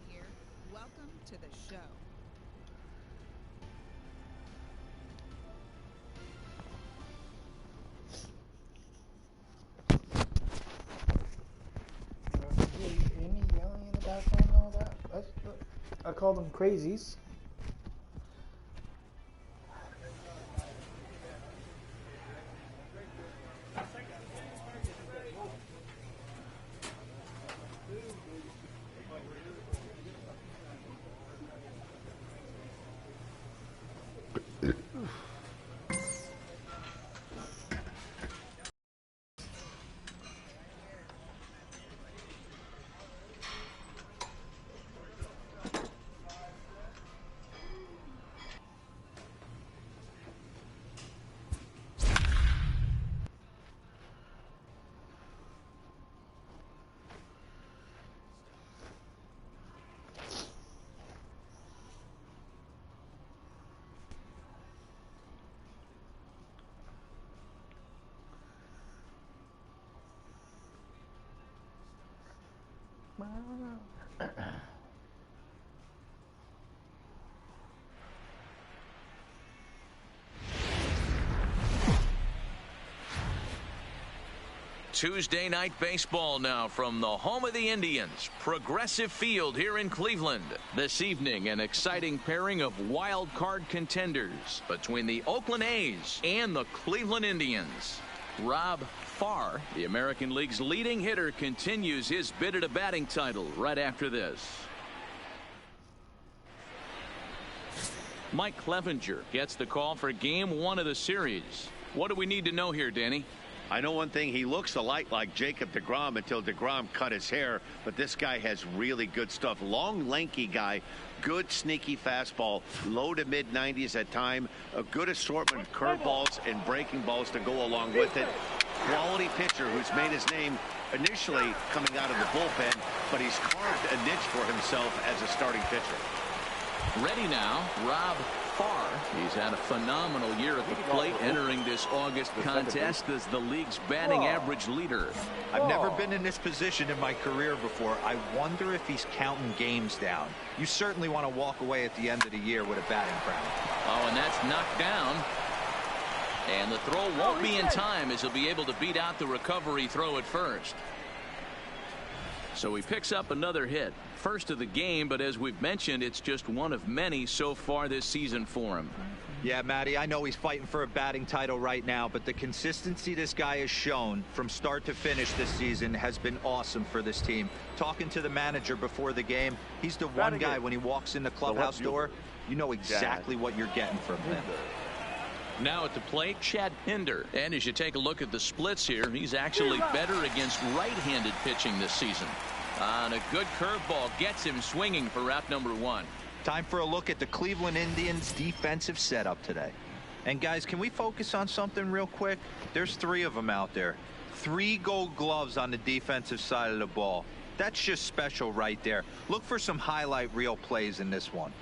here. Welcome to the show. Any yelling in the background and all that? I call them crazies. Tuesday night baseball now from the home of the Indians, Progressive Field here in Cleveland. This evening, an exciting pairing of wild card contenders between the Oakland A's and the Cleveland Indians. Rob Farr, the American League's leading hitter, continues his bid at a batting title right after this. Mike Clevenger gets the call for game one of the series. What do we need to know here, Danny? I know one thing. He looks a lot like Jacob deGrom until deGrom cut his hair, but this guy has really good stuff. Long, lanky guy, good sneaky fastball, low to mid 90s at time, a good assortment of curveballs and breaking balls to go along with it. Quality pitcher who's made his name initially coming out of the bullpen, but he's carved a niche for himself as a starting pitcher. Ready now, Rob Farr. He's had a phenomenal year at the plate, entering this August contest as the league's batting average leader. I've never been in this position in my career before. I wonder if he's counting games down. You certainly want to walk away at the end of the year with a batting crown. Oh, and that's knocked down. And the throw won't be in time as he'll be able to beat out the recovery throw at first. So he picks up another hit. First of the game, but as we've mentioned, it's just one of many so far this season for him. Yeah, Matty, I know he's fighting for a batting title right now, but the consistency this guy has shown from start to finish this season has been awesome for this team. Talking to the manager before the game, he's the one guy when he walks in the clubhouse door, you know exactly what you're getting from him. Now at the plate, Chad Pinder. And as you take a look at the splits here, he's actually better against right-handed pitching this season. And a good curveball gets him swinging for route number one. Time for a look at the Cleveland Indians defensive setup today. And guys, can we focus on something real quick? There's 3 of them out there. 3 gold gloves on the defensive side of the ball. That's just special right there. Look for some highlight reel plays in this one.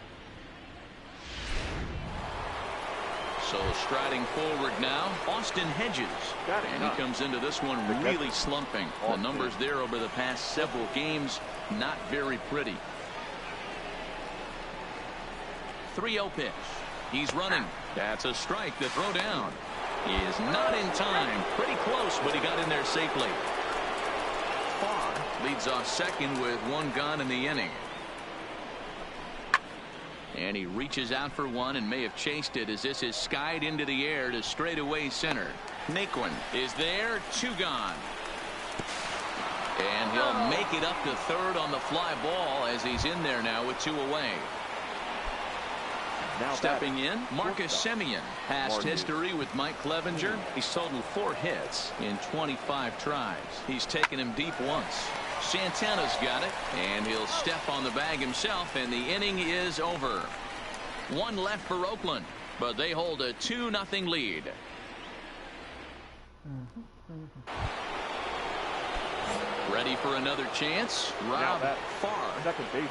So striding forward now, Austin Hedges. And he comes into this one really slumping. The numbers there over the past several games, not very pretty. 3-0 pitch. He's running. That's a strike to throw down. He is not in time. Pretty close, but he got in there safely. Farr leads off second with 1 gone in the inning. And he reaches out for one and may have chased it as this is skied into the air to straightaway center. Naquin is there, 2 gone. And he'll make it up to third on the fly ball as he's in there now with 2 away. Now stepping in, Marcus Semien. Past history with Mike Clevenger. He's totaled 4 hits in 25 tries. He's taken him deep once. Santana's got it, and he'll step on the bag himself, and the inning is over. 1 left for Oakland, but they hold a 2-0 lead. Ready for another chance? Rob Farr. Second baseman.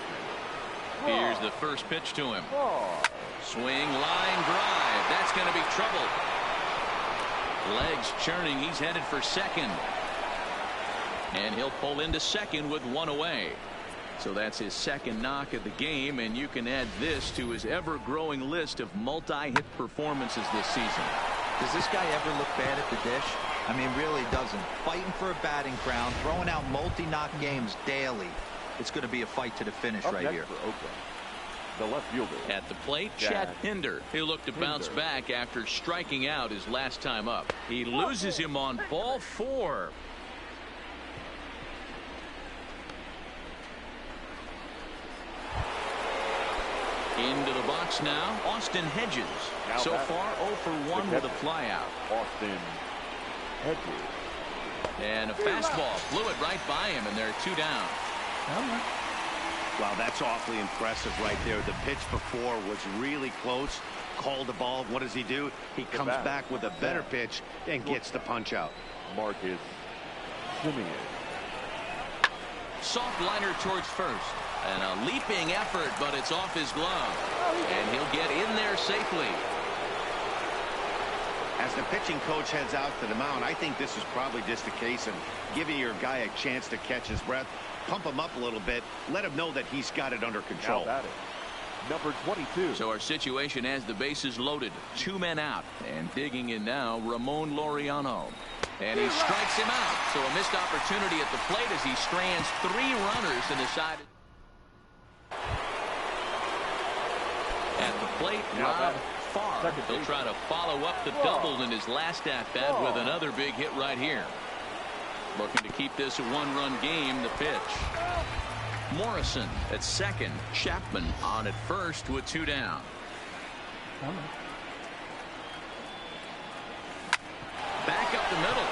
Here's the first pitch to him. Swing, line drive. That's going to be trouble. Legs churning. He's headed for second. And he'll pull into second with 1 away. So that's his second knock of the game, and you can add this to his ever-growing list of multi-hit performances this season. Does this guy ever look bad at the dish? I mean, really doesn't. Fighting for a batting crown, throwing out multi-knock games daily. It's going to be a fight to the finish right here. For Oakland, the left fielder. At the plate, Chad Pinder. He'll look to bounce back after striking out his last time up. He loses him on ball 4. Into the box now, Austin Hedges. So far, 0 for 1 with a flyout. Austin Hedges. And a fastball flew it right by him, and they're 2 down. Wow, that's awfully impressive right there. The pitch before was really close. Called the ball. What does he do? He comes back with a better pitch and gets the punch out. Marcus Simeon. Soft liner towards first. And a leaping effort, but it's off his glove. And he'll get in there safely. As the pitching coach heads out to the mound, I think this is probably just a case of giving your guy a chance to catch his breath, pump him up a little bit, let him know that he's got it under control. Number 22. So our situation has the bases loaded, 2 men out, and digging in now, Ramon Laureano. And he strikes him out. So a missed opportunity at the plate as he strands 3 runners in the side. At the plate, Rob Farr. He'll try to follow up the double in his last at-bat with another big hit right here. Looking to keep this a 1-run game. The pitch. Morrison at second. Chapman on at first with 2 down. Back up the middle.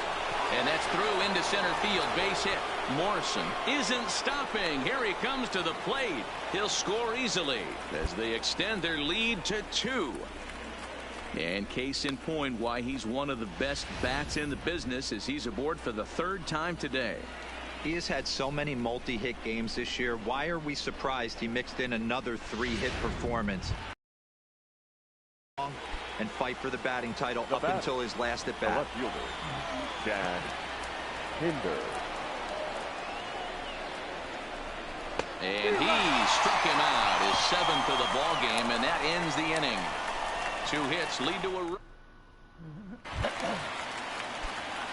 And that's through into center field. Base hit. Morrison isn't stopping. Here he comes to the plate. He'll score easily as they extend their lead to 2. And case in point why he's one of the best bats in the business as he's aboard for the 3rd time today. He has had so many multi-hit games this year. Why are we surprised he mixed in another 3-hit performance? And fight for the batting title up until his last at bat. Left fielder, Chad Pinder. And he struck him out, his 7th of the ball game, and that ends the inning. 2 hits lead to a run.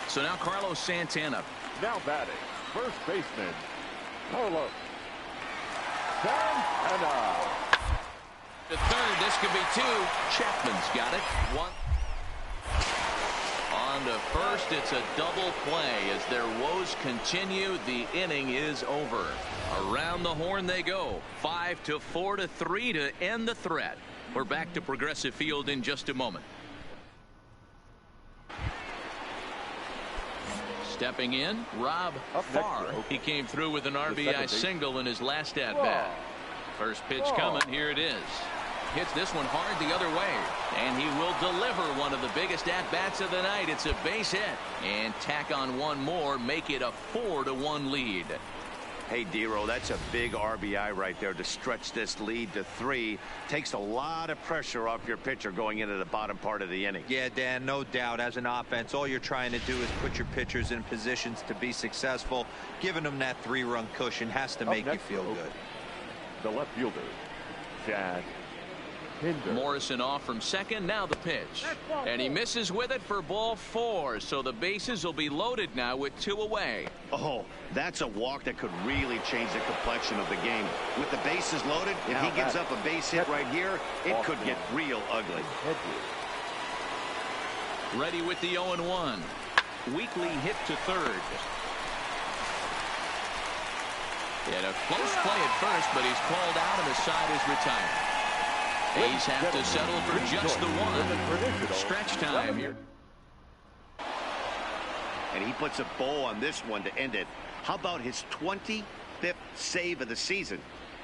So now Carlos Santana. Now batting, first baseman, Carlos Santana. The third, this could be 2. Chapman's got it. 1. On to first, it's a double play as their woes continue. The inning is over. Around the horn they go. 5-4 to 3 to end the threat. We're back to Progressive Field in just a moment. Stepping in, Rob Farr. He came through with an RBI single in his last at-bat. First pitch coming. Here it is. Hits this one hard the other way. And he will deliver one of the biggest at-bats of the night. It's a base hit. And tack on one more, make it a 4-1 lead. Hey, Dero, that's a big RBI right there to stretch this lead to 3. Takes a lot of pressure off your pitcher going into the bottom part of the inning. Yeah, Dan, no doubt. As an offense, all you're trying to do is put your pitchers in positions to be successful. Giving them that 3-run cushion has to make you feel good. The left fielder, Chad Pinder. Morrison off from second. Now the pitch. And he misses with it for ball 4. So the bases will be loaded now with 2 away. Oh, that's a walk that could really change the complexion of the game. With the bases loaded, if he gives up a base hit right here, it could get real ugly. Ready with the 0-1. Weekly hit to third. And a close play at first, but he's called out and the side is retired. A's have to settle for just the 1. Stretch time here. And he puts a bow on this one to end it. How about his 25th save of the season?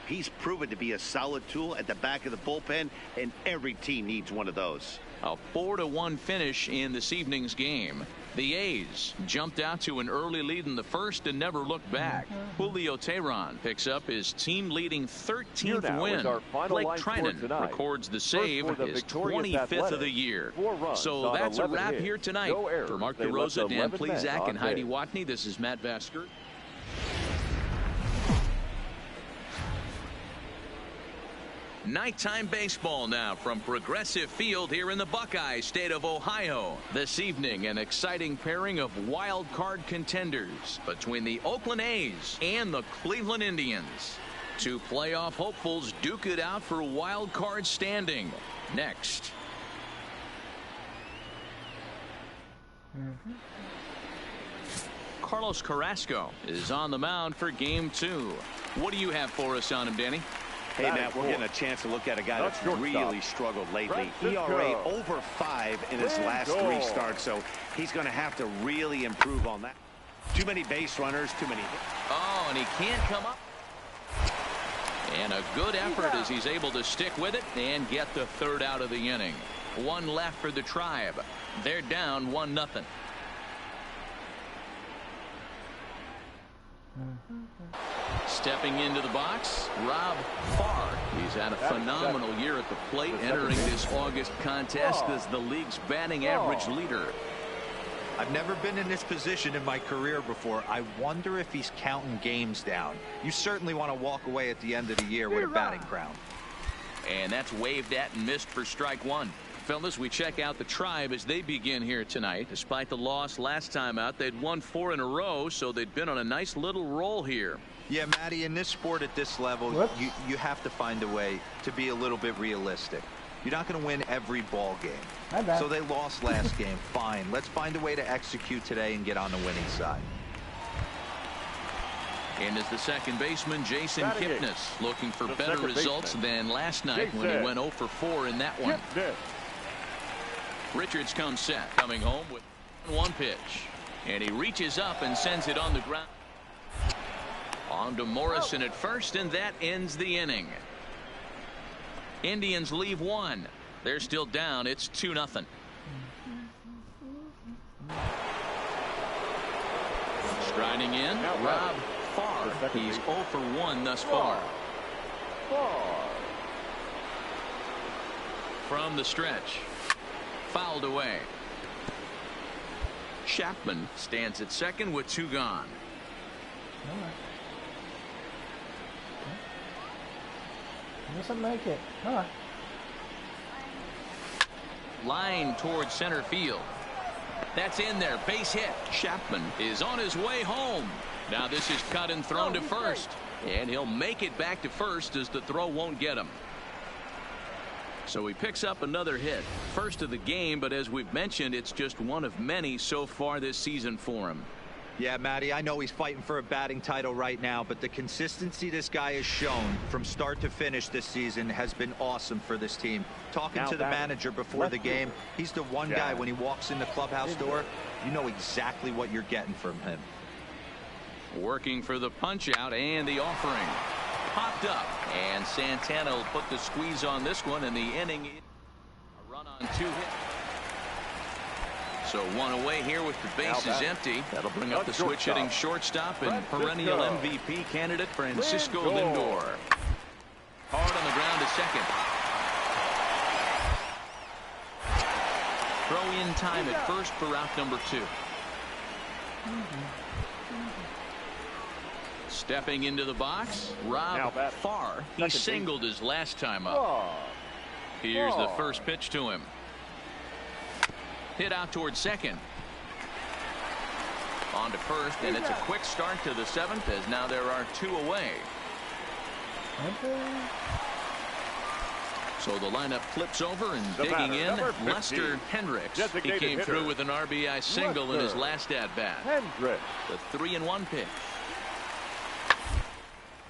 He's proven to be a solid tool at the back of the bullpen, and every team needs one of those. A 4-1 finish in this evening's game. The A's jumped out to an early lead in the first and never looked back. Julio Teheran picks up his team-leading 13th win. Blake Trinan records the save, his 25th of the year. So that's a wrap here tonight. For Mark DeRosa, Dan Plezak, and Heidi Watney, this is Matt Vasker. Nighttime baseball now from Progressive Field here in the Buckeye State of Ohio. This evening, an exciting pairing of wild card contenders between the Oakland A's and the Cleveland Indians. Two playoff hopefuls duke it out for wild card standing. Next. Carlos Carrasco is on the mound for game 2. What do you have for us on him, Danny? Hey, Matt, we're getting a chance to look at a guy that's really struggled lately. ERA over 5 in his last 3 starts, so he's going to have to really improve on that. Too many base runners, too many hits. Oh, and he can't come up. And a good effort as he's able to stick with it and get the 3rd out of the inning. 1 left for the Tribe. They're down 1-0. Stepping into the box, Rob Farr. He's had a phenomenal year at the plate, entering this August contest as the league's batting average leader. I've never been in this position in my career before. I wonder if he's counting games down. You certainly want to walk away at the end of the year with a batting crown. And that's waved at and missed for strike 1. Fellas, we check out the Tribe as they begin here tonight. Despite the loss last time out, they'd won 4 in a row, so they'd been on a nice little roll here. Yeah, Matty, in this sport at this level, you have to find a way to be a little bit realistic. You're not going to win every ball game. So they lost last game. Fine. Let's find a way to execute today and get on the winning side. And as the second baseman, Jason Kipnis, looking for better results than last night when he went 0 for 4 in that one. Richards comes set, coming home with 1 pitch. And he reaches up and sends it on the ground. On to Morrison at first, and that ends the inning. Indians leave 1. They're still down. It's 2-0. Striding in, Rob Farr. He's 0 for 1 thus far. From the stretch. Fouled away. Chapman stands at second with 2 gone. Doesn't make it. Line towards center field. That's in there. Base hit. Chapman is on his way home. Now this is cut and thrown to first. And he'll make it back to first as the throw won't get him. So he picks up another hit. First of the game, but as we've mentioned, it's just one of many so far this season for him. Yeah, Matty, I know he's fighting for a batting title right now, but the consistency this guy has shown from start to finish this season has been awesome for this team. Talking to the manager before the game, he's the one guy when he walks in the clubhouse door, you know exactly what you're getting from him. Working for the punch out and the offering. Popped up, and Santana will put the squeeze on this one, and the inning, a run on 2 hits. So 1 away here with the bases empty. That'll bring up the switch hitting shortstop and perennial MVP candidate Francisco Lindor. Hard on the ground to second. Throw in time at first for out number 2. Stepping into the box, Rob Farr. He singled his last time up. Here's the first pitch to him. Hit out towards second. On to first, and it's a quick start to the 7th as now there are 2 away. So the lineup flips over, and digging in, Lester Hendricks. He came through with an RBI single in his last at-bat. The 3-1 pitch.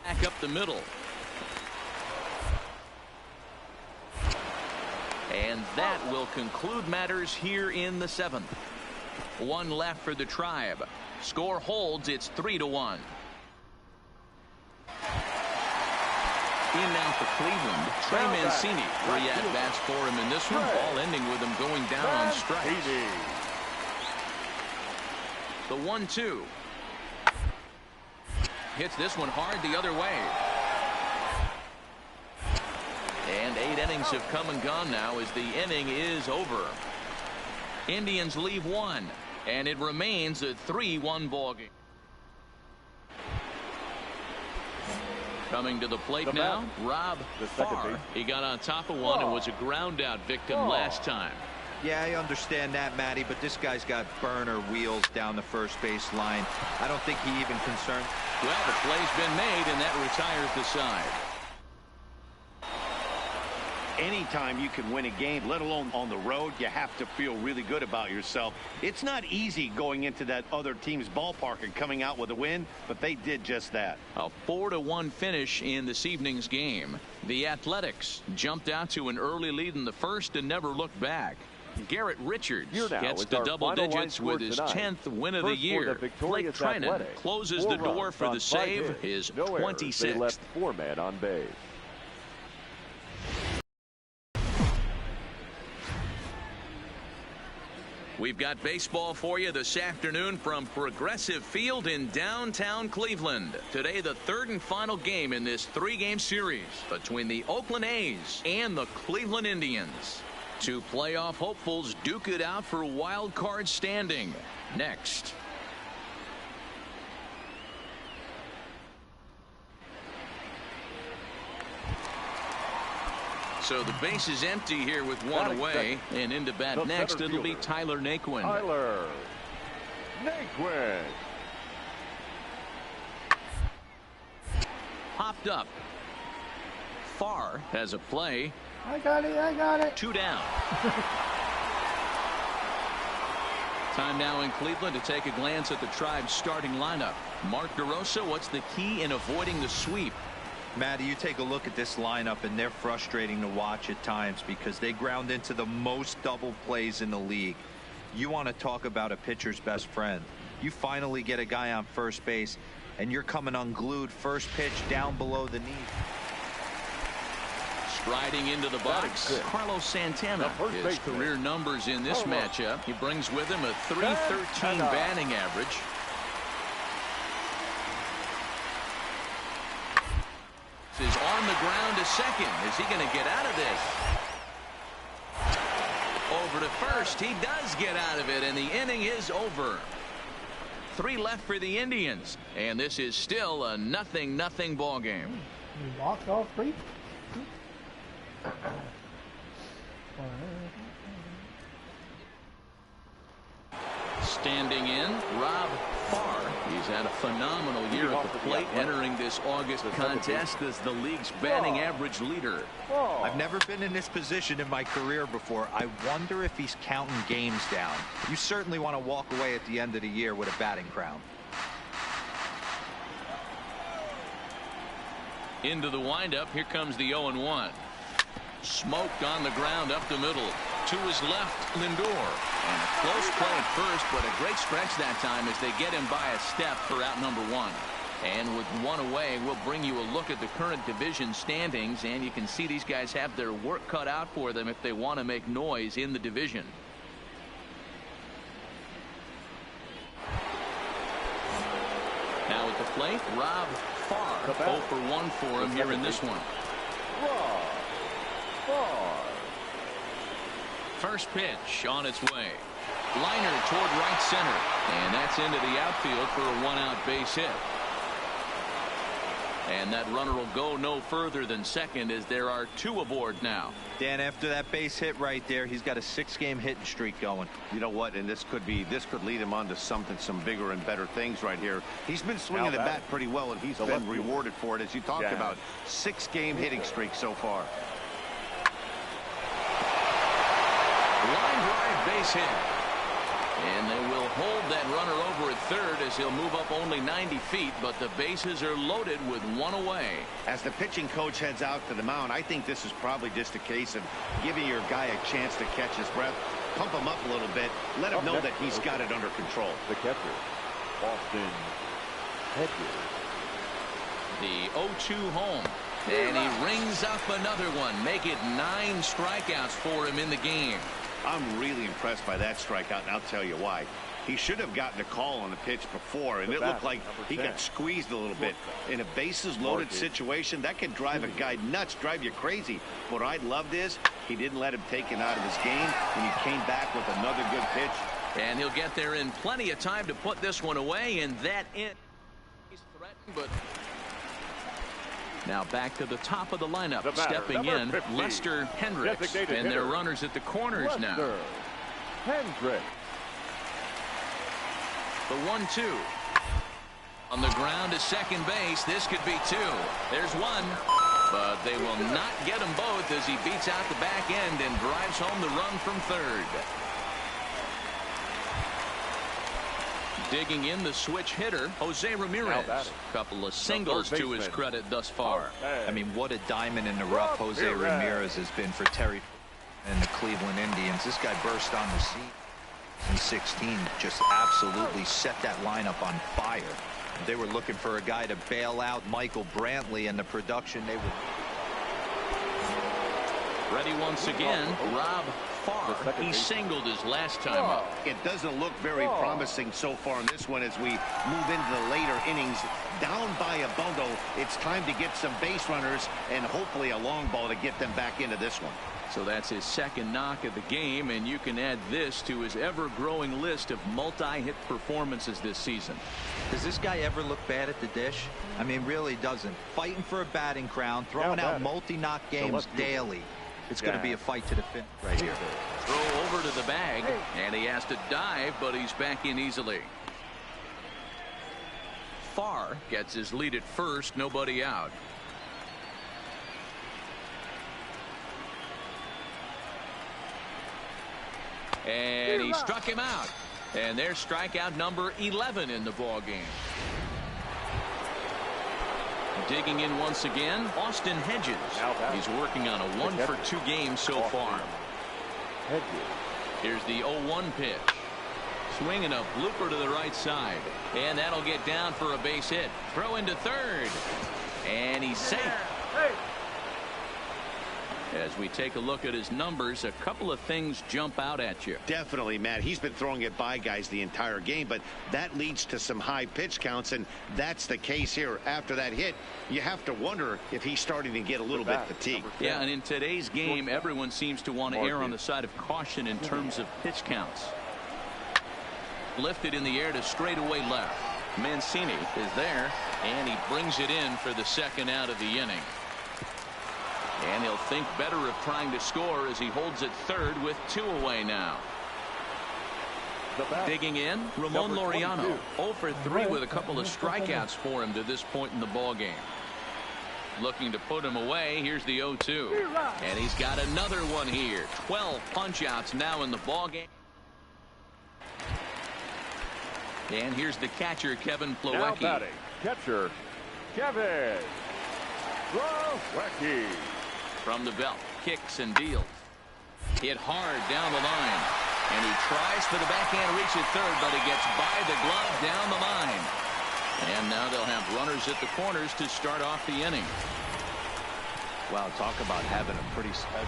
Back up the middle. And that will conclude matters here in the 7th. 1 left for the Tribe. Score holds. It's 3-1. In now for Cleveland, Trey Mancini. 3 at-bats for him in this one, all ending with him going down on strikes. The 1-2. Hits this one hard the other way. And 8 innings have come and gone now as the inning is over. Indians leave 1, and it remains a 3-1 ball game. Coming to the plate The now, batter, Rob the second Farr. baseman. He got on top of one and was a ground out victim last time. Yeah, I understand that, Matty, but this guy's got burner wheels down the first base line. I don't think he even concerned. Well, the play's been made, and that retires the side. Anytime you can win a game, let alone on the road, you have to feel really good about yourself. It's not easy going into that other team's ballpark and coming out with a win, but they did just that. A 4-1 finish in this evening's game. The Athletics jumped out to an early lead in the first and never looked back. Garrett Richards Here now gets is to our double final line digits score with his tonight. 10th win of First the for year. the Blake victorious Trinan Athletics. closes 4 the door runs for on the 5 save, hits. his No errors. 26th. They left 4 men on base. We've got baseball for you this afternoon from Progressive Field in downtown Cleveland. Today, the third and final game in this 3-game series between the Oakland A's and the Cleveland Indians. Two playoff hopefuls duke it out for wild card standing. Next. So the base is empty here with one away, and into bat The next center it'll be fielder, Tyler Naquin. Tyler Naquin. Popped up. Farr has a play. I got it. I got it. 2 down. Time now in Cleveland to take a glance at the Tribe's starting lineup. Mark DeRosa, what's the key in avoiding the sweep? Matty, you take a look at this lineup, and they're frustrating to watch at times because they ground into the most double plays in the league. You want to talk about a pitcher's best friend. You finally get a guy on first base, and you're coming unglued first pitch down below the knee. Striding into the box, Carlos Santana. His career numbers in this matchup. He brings with him a .313 batting average. Is on the ground to second. Is he going to get out of this? Over to first. He does get out of it, and the inning is over. 3 left for the Indians, and this is still a 0-0 ball game. You walked all 3? Standing in, Rob Farr. He's had a phenomenal year at the plate, entering this August contest as the league's batting average leader. I've never been in this position in my career before. I wonder if he's counting games down. You certainly want to walk away at the end of the year with a batting crown. Into the windup, here comes the 0-1. Smoked on the ground up the middle. To his left, Lindor. And a close play at first, but a great stretch that time as they get him by a step for out number 1. And with 1 away, we'll bring you a look at the current division standings, and you can see these guys have their work cut out for them if they want to make noise in the division. Now at the plate, Rob Farr. 0 for 1 for him here in this one. Rob Farr. First pitch on its way. Liner toward right center. And that's into the outfield for a 1-out base hit. And that runner will go no further than second as there are 2 aboard now. Dan, after that base hit right there, he's got a 6-game hitting streak going. You know what? And this could lead him on to some bigger and better things right here. He's been swinging the bat pretty well, and he's been rewarded for it, as you talked about. 6-game hitting streak so far. Line drive base hit. And they will hold that runner over at third as he'll move up only 90 feet, but the bases are loaded with 1 away. As the pitching coach heads out to the mound, I think this is probably just a case of giving your guy a chance to catch his breath, pump him up a little bit, let him know that he's got it under control. The catcher, Austin Hedges. The 0-2 home. And he rings up another one. Make it 9 strikeouts for him in the game. I'm really impressed by that strikeout, and I'll tell you why. He should have gotten a call on the pitch before, and it looked like he got squeezed a little bit. In a bases-loaded situation, that can drive a guy nuts, drive you crazy. What I loved is he didn't let him take it out of his game, and he came back with another good pitch. And he'll get there in plenty of time to put this one away, and that in. He's threatened, but Now back to the top of the lineup. The batter, Stepping number in, 50, Lester Hendricks. designated And their hitter, runners at the corners now. Lester Hendricks. The 1-2. On the ground to second base. This could be two. There's one. But they will not get them both as he beats out the back end and drives home the run from third. Digging in the switch hitter, Jose Ramirez. Couple of singles to his credit thus far. I mean, what a diamond in the rough Jose Ramirez has been for Terry and the Cleveland Indians. This guy burst on the scene in 16, just absolutely set that lineup on fire. They were looking for a guy to bail out Michael Brantley, and the production they were. Ready once again, Rob Farr. He singled his last time up. It doesn't look very promising so far in this one as we move into the later innings. Down by a bundle, it's time to get some base runners and hopefully a long ball to get them back into this one. So that's his second knock of the game, and you can add this to his ever-growing list of multi-hit performances this season. Does this guy ever look bad at the dish? I mean, really doesn't. Fighting for a batting crown, throwing out multi-knock games daily. It's going to be a fight to the finish right here. Throw over to the bag, and he has to dive, but he's back in easily. Farr gets his lead at first, nobody out. And he struck him out. And there's strikeout number 11 in the ball game. Digging in once again, Austin Hedges. He's working on a 1-for-2 game so far. Here's the 0-1 pitch. Swinging a blooper to the right side. And that'll get down for a base hit. Throw into third. And he's safe. As we take a look at his numbers, a couple of things jump out at you. Definitely, Matt. He's been throwing it by guys the entire game, but that leads to some high pitch counts, and that's the case here. After that hit, you have to wonder if he's starting to get a little bit fatigued. Yeah, and in today's game, everyone seems to want to err on the side of caution in terms of pitch counts. Lifted in the air to straightaway left. Mancini is there, and he brings it in for the second out of the inning. And he'll think better of trying to score as he holds it third with 2 away now. Digging in, Ramon Laureano. 0 for 3 with a couple of strikeouts for him to this point in the ball game. Looking to put him away. Here's the 0-2. And he's got another one here. 12 punch-outs now in the ball game. And here's the catcher, Kevin Plawecki. Now batting, catcher, Kevin Plawecki. From the belt, kicks and deals. Hit hard down the line. And he tries for the backhand reach at third, but he gets by the glove down the line. And now they'll have runners at the corners to start off the inning. Wow, talk about having a pretty special.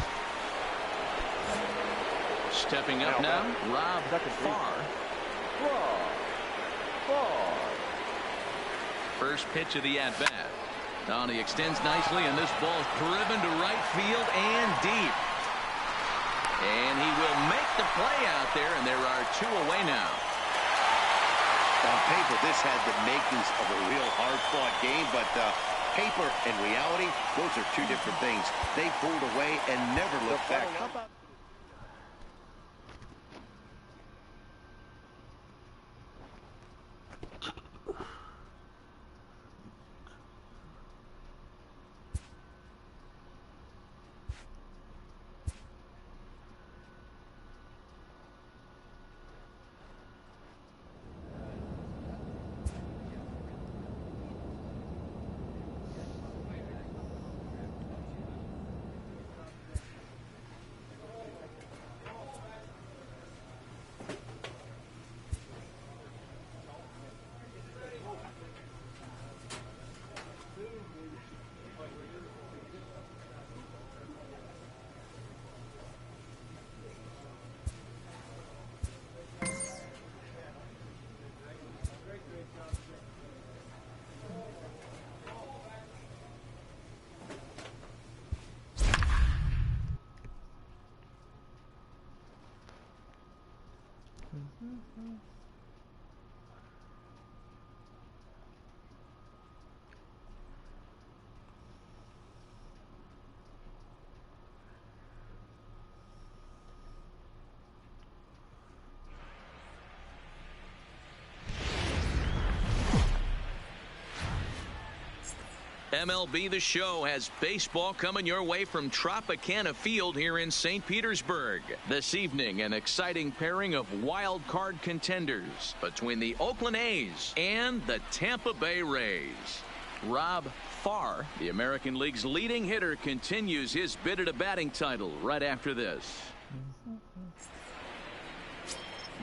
Stepping up now, Rob Farr. First pitch of the at-bat. Now he extends nicely, and this ball is driven to right field and deep. And he will make the play out there, and there are 2 away now. On paper, this had the makings of a real hard-fought game, but paper and reality, those are 2 different things. They pulled away and never looked back. How about MLB The Show has baseball coming your way from Tropicana Field here in St. Petersburg. This evening, an exciting pairing of wild card contenders between the Oakland A's and the Tampa Bay Rays. Rob Farr, the American League's leading hitter, continues his bid at a batting title right after this.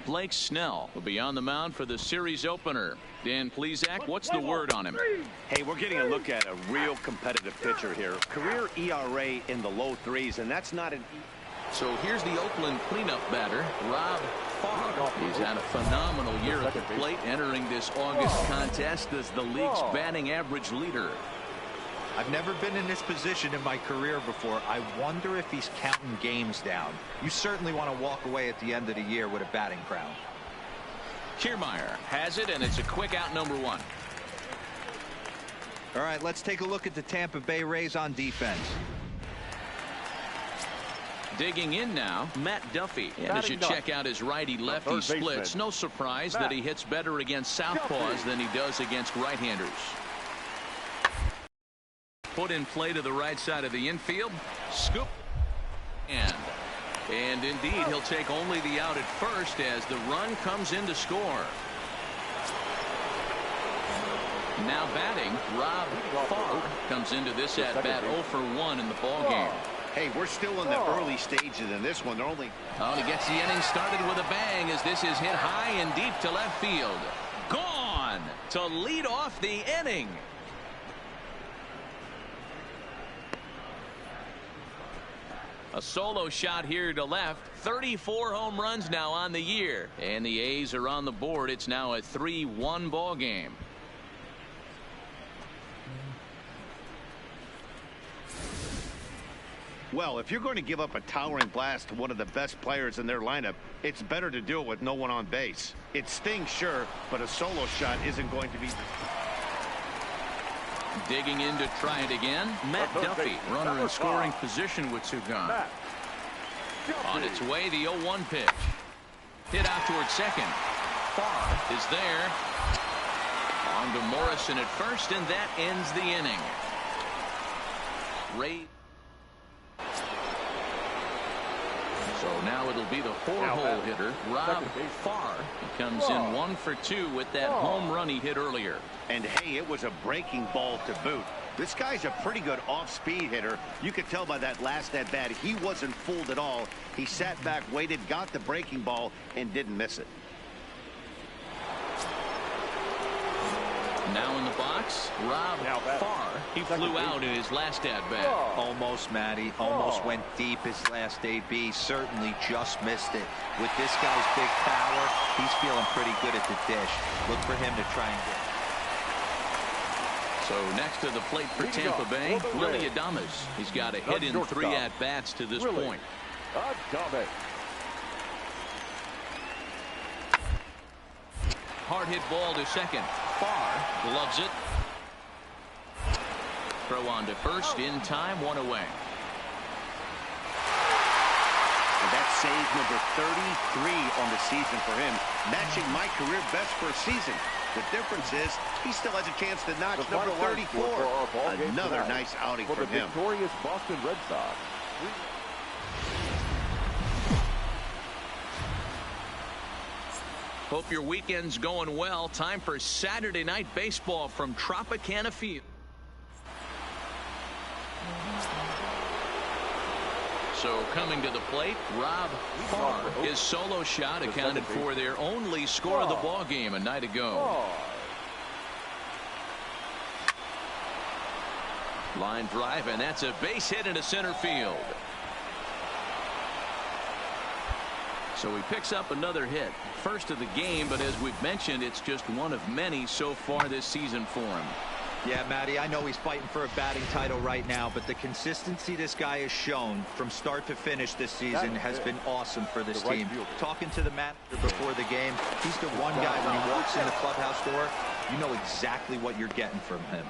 Blake Snell will be on the mound for the series opener. Dan Plesac, what's the word on him? Hey, we're getting a look at a real competitive pitcher here. Career ERA in the low threes, and that's not an... So here's the Oakland cleanup batter, Rob Farr. He's had a phenomenal year at the plate, entering this August contest as the league's batting average leader. I've never been in this position in my career before. I wonder if he's counting games down. You certainly want to walk away at the end of the year with a batting crown. Kiermaier has it, and it's a quick out, number one. All right, let's take a look at the Tampa Bay Rays on defense. Digging in now, Matt Duffy. And as you check out his righty-lefty splits, no surprise that he hits better against southpaws than he does against right-handers. Put in play to the right side of the infield. Scoop. And indeed, he'll take only the out at first as the run comes in to score. Now batting, Rob Farr comes into this at-bat 0 for 1 in the ballgame. Hey, we're still in the early stages in this one. They're only... Oh, he gets the inning started with a bang as this is hit high and deep to left field. Gone to lead off the inning. A solo shot here to left. 34 home runs now on the year. And the A's are on the board. It's now a 3-1 ball game. Well, if you're going to give up a towering blast to one of the best players in their lineup, it's better to do it with no one on base. It stings, sure, but a solo shot isn't going to be... Digging in to try it again. Matt Duffy, runner in scoring position with two gone. On its way, the 0-1 pitch. Hit out towards second. Farr is there. On to Morrison at first, and that ends the inning. Ray. So now it'll be the four-hole hitter, Rob Farr. He comes in 1 for 2 with that home run he hit earlier. And hey, it was a breaking ball to boot. This guy's a pretty good off-speed hitter. You could tell by that last at-bat he wasn't fooled at all. He sat back, waited, got the breaking ball, and didn't miss it. Now in the box, Rob Farr. He flew out in his last at-bat. Almost, Matty. Almost went deep his last AB. Certainly just missed it. With this guy's big power, he's feeling pretty good at the dish. Look for him to try and get. So next to the plate for Tampa Bay, Willie Adames. He's got a hit in 3 at-bats to this point. Hard hit ball to second. Farr gloves it. Throw on to first in time, 1 away. And that's save number 33 on the season for him, matching my career best for a season. The difference is he still has a chance to notch number 34. Another nice outing from him. Victorious Boston Red Sox. Hope your weekend's going well. Time for Saturday night baseball from Tropicana Field. So coming to the plate, Rob Farr. His solo shot accounted for their only score of the ball game a night ago. Line drive, and that's a base hit into center field. So he picks up another hit. First of the game, but as we've mentioned, it's just one of many so far this season for him. Yeah, Matty, I know he's fighting for a batting title right now, but the consistency this guy has shown from start to finish this season has been awesome for this team. Talking to the manager before the game, he's the one guy when he walks in the clubhouse door, you know exactly what you're getting from him.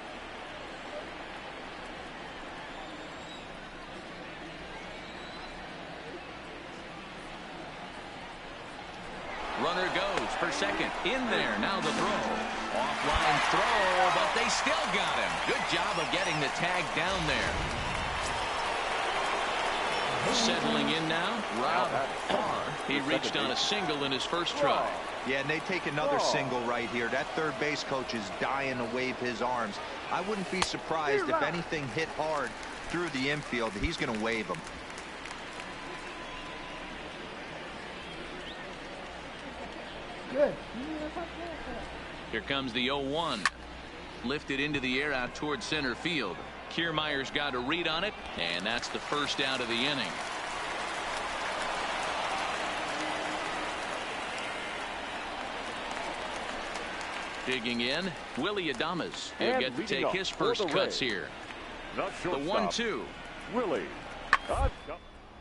Runner goes for second. In there. Now the throw. Offline throw, but they still got him. Good job of getting the tag down there. Settling in now, Rob Farr. He reached on a single in his first try. Yeah, and they take another single right here. That third base coach is dying to wave his arms. I wouldn't be surprised if anything hit hard through the infield. He's going to wave them. Good. Here comes the 0-1. Lifted into the air out towards center field. Kiermaier's got a read on it, and that's the first out of the inning. Digging in, Willie Adames. He'll get to take his first cuts here. The 1-2. Willie.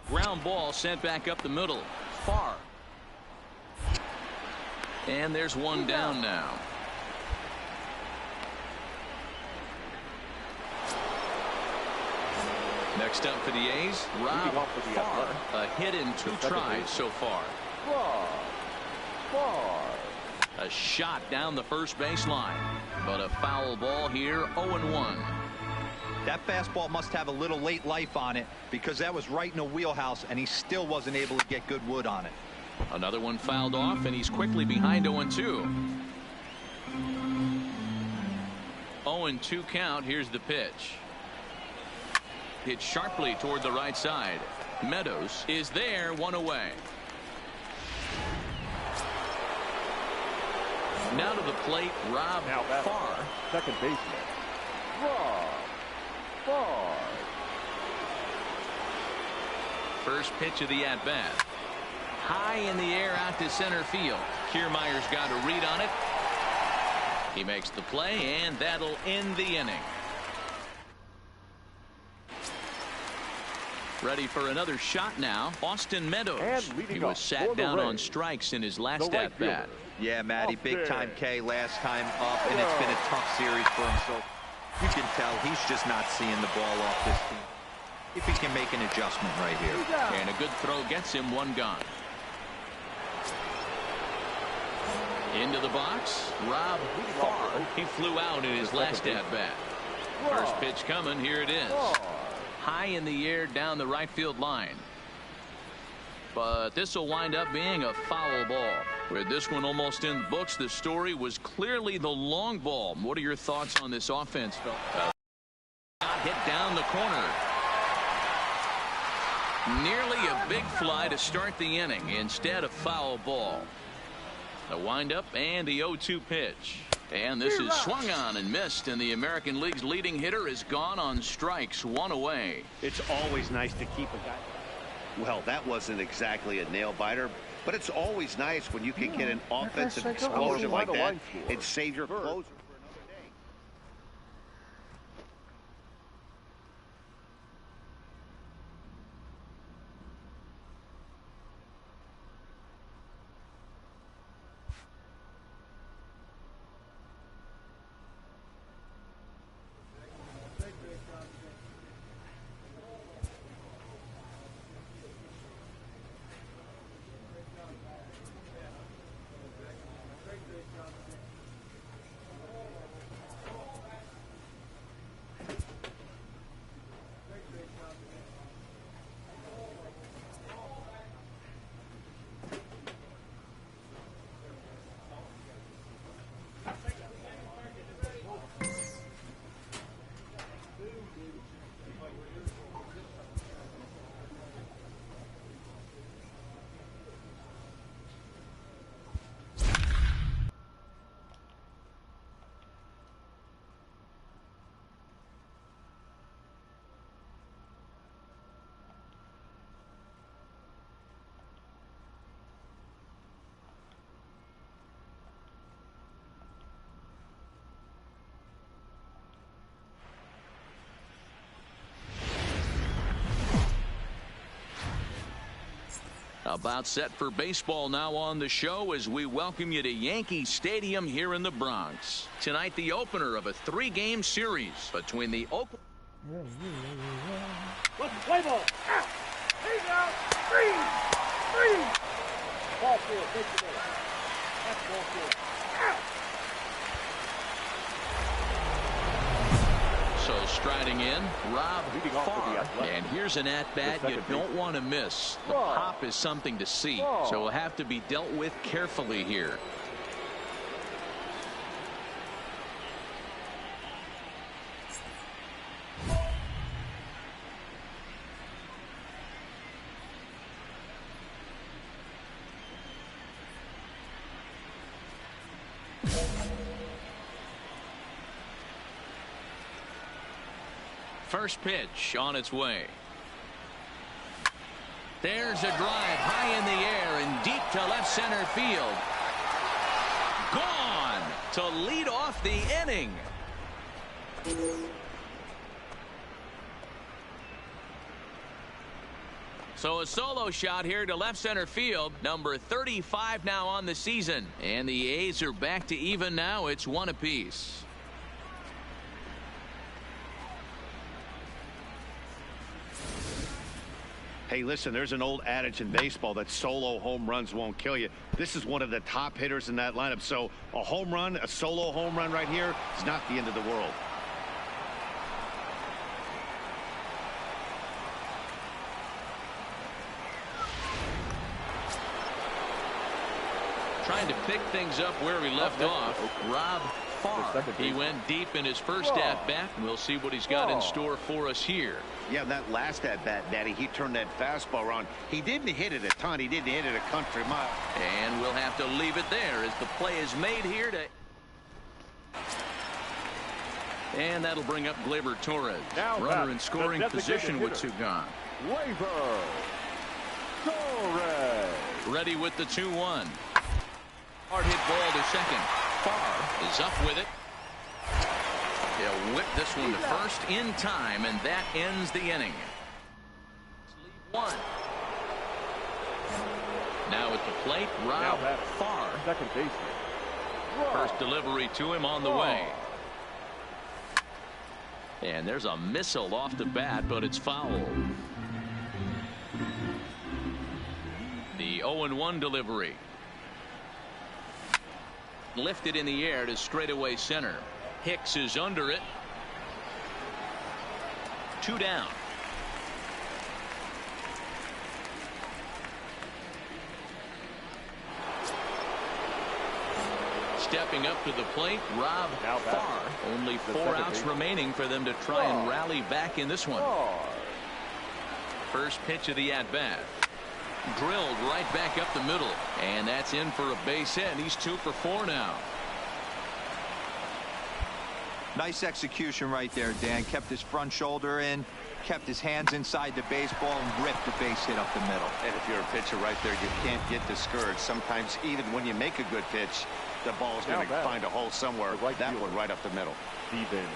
Ground ball sent back up the middle. Farr. And there's one down now. Next up for the A's, Rob Farr. A hit in 2 tries so far. A shot down the first baseline, but a foul ball here, 0-1. That fastball must have a little late life on it because that was right in the wheelhouse, and he still wasn't able to get good wood on it. Another one fouled off, and he's quickly behind 0-2. 0-2 count. Here's the pitch. Hit sharply toward the right side. Meadows is there, one away. Now to the plate, Rob Farr. Second baseman, Rob Farr. First pitch of the at-bat. High in the air out to center field. Kiermaier's got a read on it. He makes the play, and that'll end the inning. Ready for another shot now, Austin Meadows. He was sat down on strikes in his last at-bat. Yeah, Matty, big time K last time up, and it's been a tough series for him. So you can tell he's just not seeing the ball off this team. If he can make an adjustment right here. And a good throw gets him, one gone. Into the box, Rob Farr. He flew out in his last at-bat. First pitch coming, here it is. High in the air down the right field line. But this will wind up being a foul ball. With this one almost in the books, the story was clearly the long ball. What are your thoughts on this offense, Phil? Hit down the corner. Nearly a big fly to start the inning. Instead, a foul ball. The windup and the 0-2 pitch. And this is swung on and missed, and the American League's leading hitter is gone on strikes, one away. It's always nice to keep a guy. Well, that wasn't exactly a nail biter, but it's always nice when you can get an offensive explosion like that and save your closer. About set for baseball now on the show as we welcome you to Yankee Stadium here in the Bronx. Tonight, the opener of a 3-game series between the Oakland. Let's play ball. Ah, here you go. Three. Ball field. Take the Striding in, Rob Leading off for the Farr. Athletics. And here's an at-bat The you second don't baseman. want to miss. The Farr. pop is something to see, Farr. so will have to be dealt with carefully here. First pitch on its way. There's a drive high in the air and deep to left center field. Gone to lead off the inning. So a solo shot here to left center field. Number 35 now on the season. And the A's are back to even now. It's one apiece. Hey, listen, there's an old adage in baseball that solo home runs won't kill you. This is one of the top hitters in that lineup. So a home run, a solo home run right here is not the end of the world. Trying to pick things up where he left off. Rob Farr. He went deep in his first at-bat. We'll see what he's got in store for us here. Yeah, that last at-bat, Daddy, he turned that fastball around. He didn't hit it a ton. He didn't hit it a country mile. And we'll have to leave it there as the play is made here to... And that'll bring up Gleyber Torres. Now runner in scoring position with two gone. Gleyber Torres. Ready with the 2-1. Hard hit ball to second. Farr is up with it. He'll whip this one to first in time, and that ends the inning. One. Now at the plate, Rob Farr. Second baseman. First delivery to him on the way. And there's a missile off the bat, but it's foul. The 0-1 delivery. Lifted in the air to straightaway center. Hicks is under it. 2 down. Stepping up to the plate, Rob Farr. Only 4 outs remaining for them to try and rally back in this one. First pitch of the at-bat. Drilled right back up the middle. And that's in for a base hit. He's 2 for 4 now. Nice execution right there, Dan. Kept his front shoulder in, kept his hands inside the baseball, and ripped the base hit up the middle. And if you're a pitcher right there, you can't get discouraged. Sometimes even when you make a good pitch, the ball's going to find a hole somewhere. That one right up the middle. Steven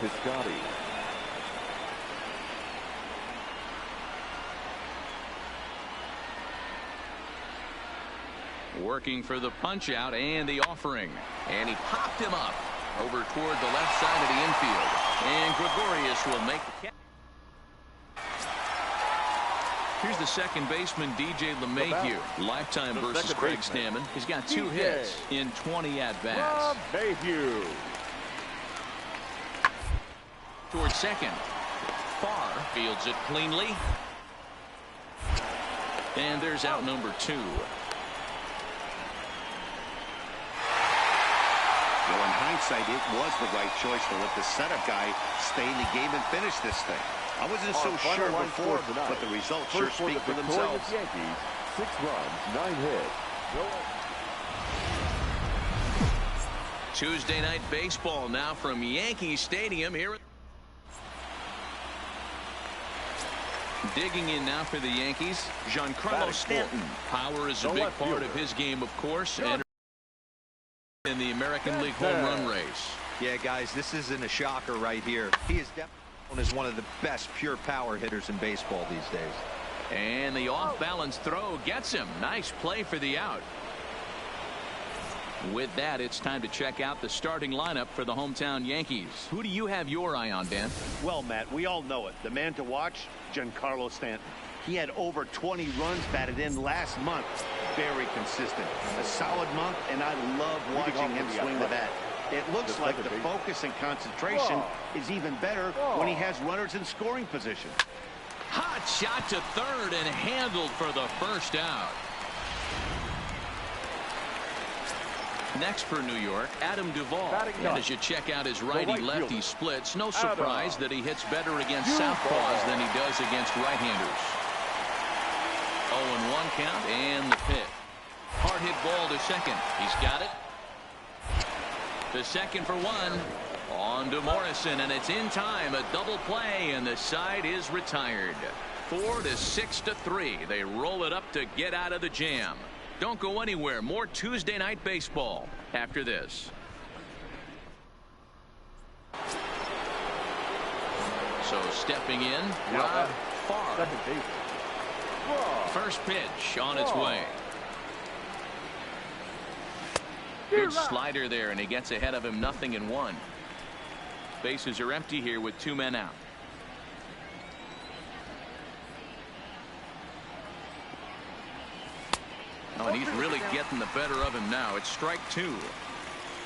Piscotty. Working for the punch out and the offering. And he popped him up over toward the left side of the infield. And Gregorius will make the catch. Here's the second baseman, DJ LeMahieu. Lifetime versus Craig Stammen. He's got 2 hits in 20 at-bats. LeMahieu. Towards second. Farr fields it cleanly. And there's out number 2. Well, in hindsight, it was the right choice to let the setup guy stay in the game and finish this thing. I wasn't so sure before, but the results sure speak for themselves. Yankees, 6 runs, 9 hits. Tuesday night baseball now from Yankee Stadium here. Digging in now for the Yankees, Giancarlo Stanton. Power is a big part of his game, of course, and in the American League home run race. Yeah, guys, this isn't a shocker right here. He is definitely known as one of the best pure power hitters in baseball these days. And the off-balance throw gets him. Nice play for the out. With that, it's time to check out the starting lineup for the hometown Yankees. Who do you have your eye on, Dan? Well, Matt, we all know it. The man to watch, Giancarlo Stanton. He had over 20 runs batted in last month. Very consistent. A solid month, and I love watching him swing the bat. It looks like the focus and concentration is even better when he has runners in scoring position. Hot shot to third and handled for the first out. Next for New York, Adam Duvall. And as you check out his righty-lefty splits, no surprise that he hits better against southpaws than he does against right-handers. 0-1 count and the pitch. Hard hit ball to second. He's got it. To second for one. On to Morrison, and it's in time. A double play, and the side is retired. 4-6-3. They roll it up to get out of the jam. Don't go anywhere. More Tuesday night baseball after this. So stepping in, Rob Farr. First pitch on its way. Good slider there, and he gets ahead of him, 0-1. Bases are empty here with 2 men out. Oh, and he's really getting the better of him now. It's strike 2.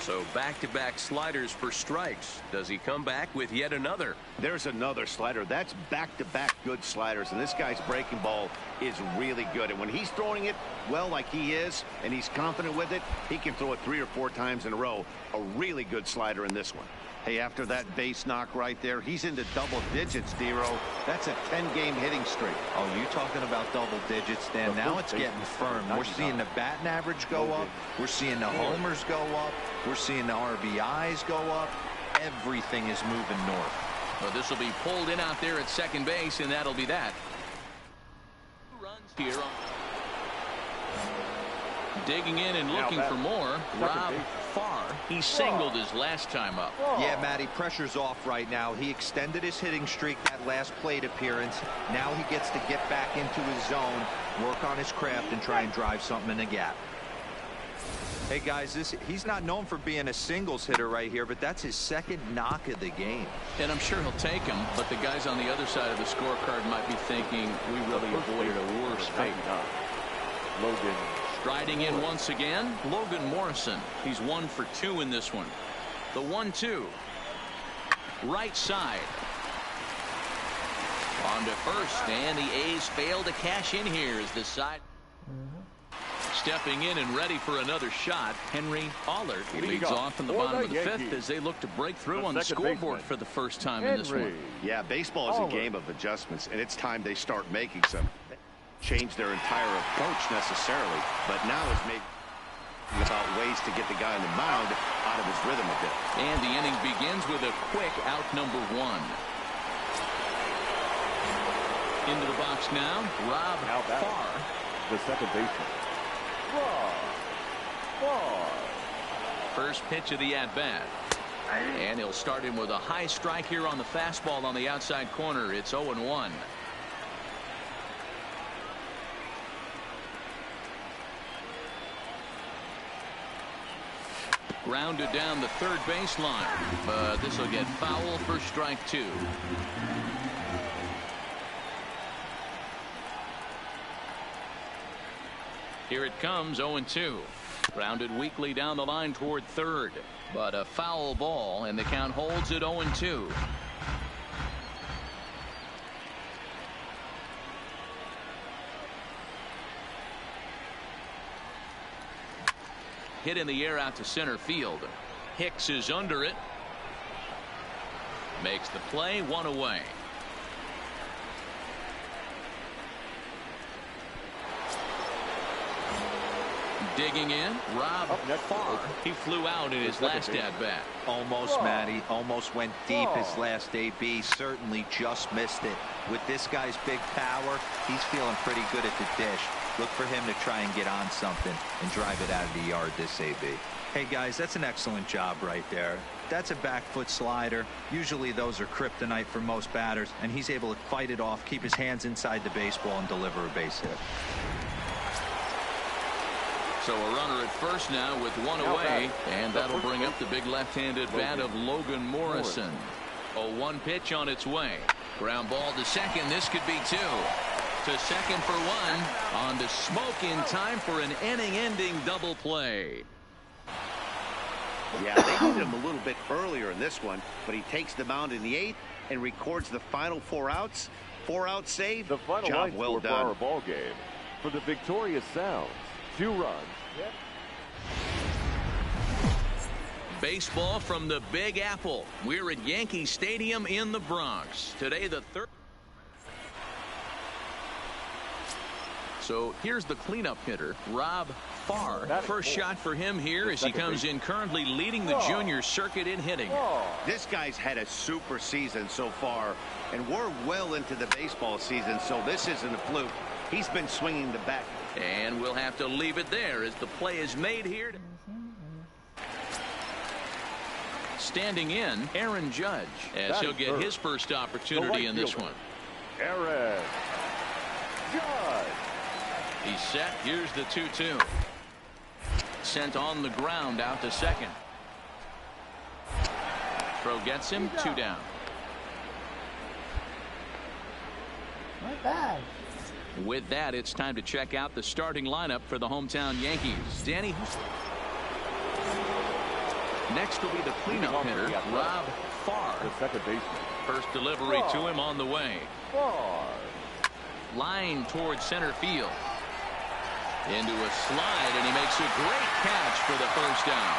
So back-to-back sliders for strikes. Does he come back with yet another? There's another slider. That's back-to-back good sliders, and this guy's breaking ball is really good. And when he's throwing it well like he is, and he's confident with it, he can throw it 3 or 4 times in a row. A really good slider in this one. Hey, after that base knock right there, he's into double digits, Dero. That's a 10-game hitting streak. Oh, you talking about double digits, Dan? Now it's getting firm. We're seeing the batting average go up. We're seeing the homers go up. We're seeing the RBIs go up. Everything is moving north. Well, this will be pulled in out there at second base, and that'll be that. 2 runs here. Digging in and looking for more, Rob Farr. He singled his last time up. Yeah, Matty, pressure's off right now. He extended his hitting streak that last plate appearance. Now he gets to get back into his zone, work on his craft, and try and drive something in the gap. Hey, guys, he's not known for being a singles hitter right here, but that's his second knock of the game. And I'm sure he'll take him, but the guys on the other side of the scorecard might be thinking we really avoided a worse fate. Logan. Striding in once again, Logan Morrison. He's 1 for 2 in this one. The 1-2. Right side. On to first, and the A's fail to cash in here as the side. Stepping in and ready for another shot, Henry Allard. He leads off in the bottom of the 5th as they look to break through on the scoreboard for the first time in this one. Yeah, baseball is a game of adjustments, and it's time they start making some. Change their entire approach necessarily, but now it's made about ways to get the guy on the mound out of his rhythm a bit. And the inning begins with a quick out number 1. Into the box now, Rob Farr. The second baseman. Rob Farr. First pitch of the at-bat. And he'll start him with a high strike here on the fastball on the outside corner. It's 0-1. Grounded down the third baseline, but this will get foul for strike 2. Here it comes, 0-2. Grounded weakly down the line toward third, but a foul ball, and the count holds at 0-2. Hit in the air out to center field. Hicks is under it. Makes the play, 1 away. Digging in, Rob Farr. He flew out in his last at-bat. Almost, Matty. Almost went deep his last AB. Certainly just missed it. With this guy's big power, he's feeling pretty good at the dish. Look for him to try and get on something and drive it out of the yard this AB. Hey, guys, that's an excellent job right there. That's a back foot slider. Usually those are kryptonite for most batters, and he's able to fight it off, keep his hands inside the baseball, and deliver a base hit. So a runner at first now with 1 away, and that'll bring up the big left-handed bat of Logan Morrison. A 1 pitch on its way. Ground ball to second. This could be 2. To second for 1. On to Smoke in time for an inning-ending double play. Yeah, they needed him a little bit earlier in this one, but he takes the mound in the 8th and records the final 4 outs. 4-out save. The final Job line well score for done. our ball game. For the victorious Sounds, 2 runs. Yep. Baseball from the Big Apple. We're at Yankee Stadium in the Bronx. Today the third. So here's the cleanup hitter, Rob Farr. First shot for him here as he comes in currently leading the junior circuit in hitting. This guy's had a super season so far, and we're well into the baseball season, so this isn't a fluke. He's been swinging the bat. And we'll have to leave it there as the play is made here. Standing in, Aaron Judge, as he'll get his first opportunity in this one. Aaron Judge. He's set. Here's the 2-2. Sent on the ground out to second. Throw gets him, 2 down. Not bad. With that, it's time to check out the starting lineup for the hometown Yankees. Danny. Next will be the cleanup hitter, Rob Farr. The second baseman. First delivery to him on the way. Farr. Line towards center field. Into a slide, and he makes a great catch for the first down.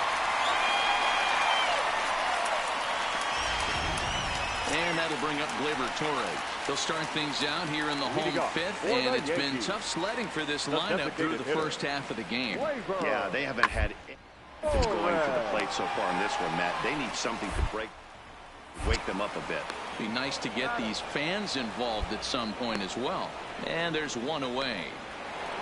And that'll bring up Gleyber Torres. They'll start things out here in the home 5th, and it's been tough sledding for this lineup through the first half of the game. Yeah, they haven't had anything going to the plate so far in this one, Matt. They need something to wake them up a bit. Be nice to get these fans involved at some point as well. And there's one away.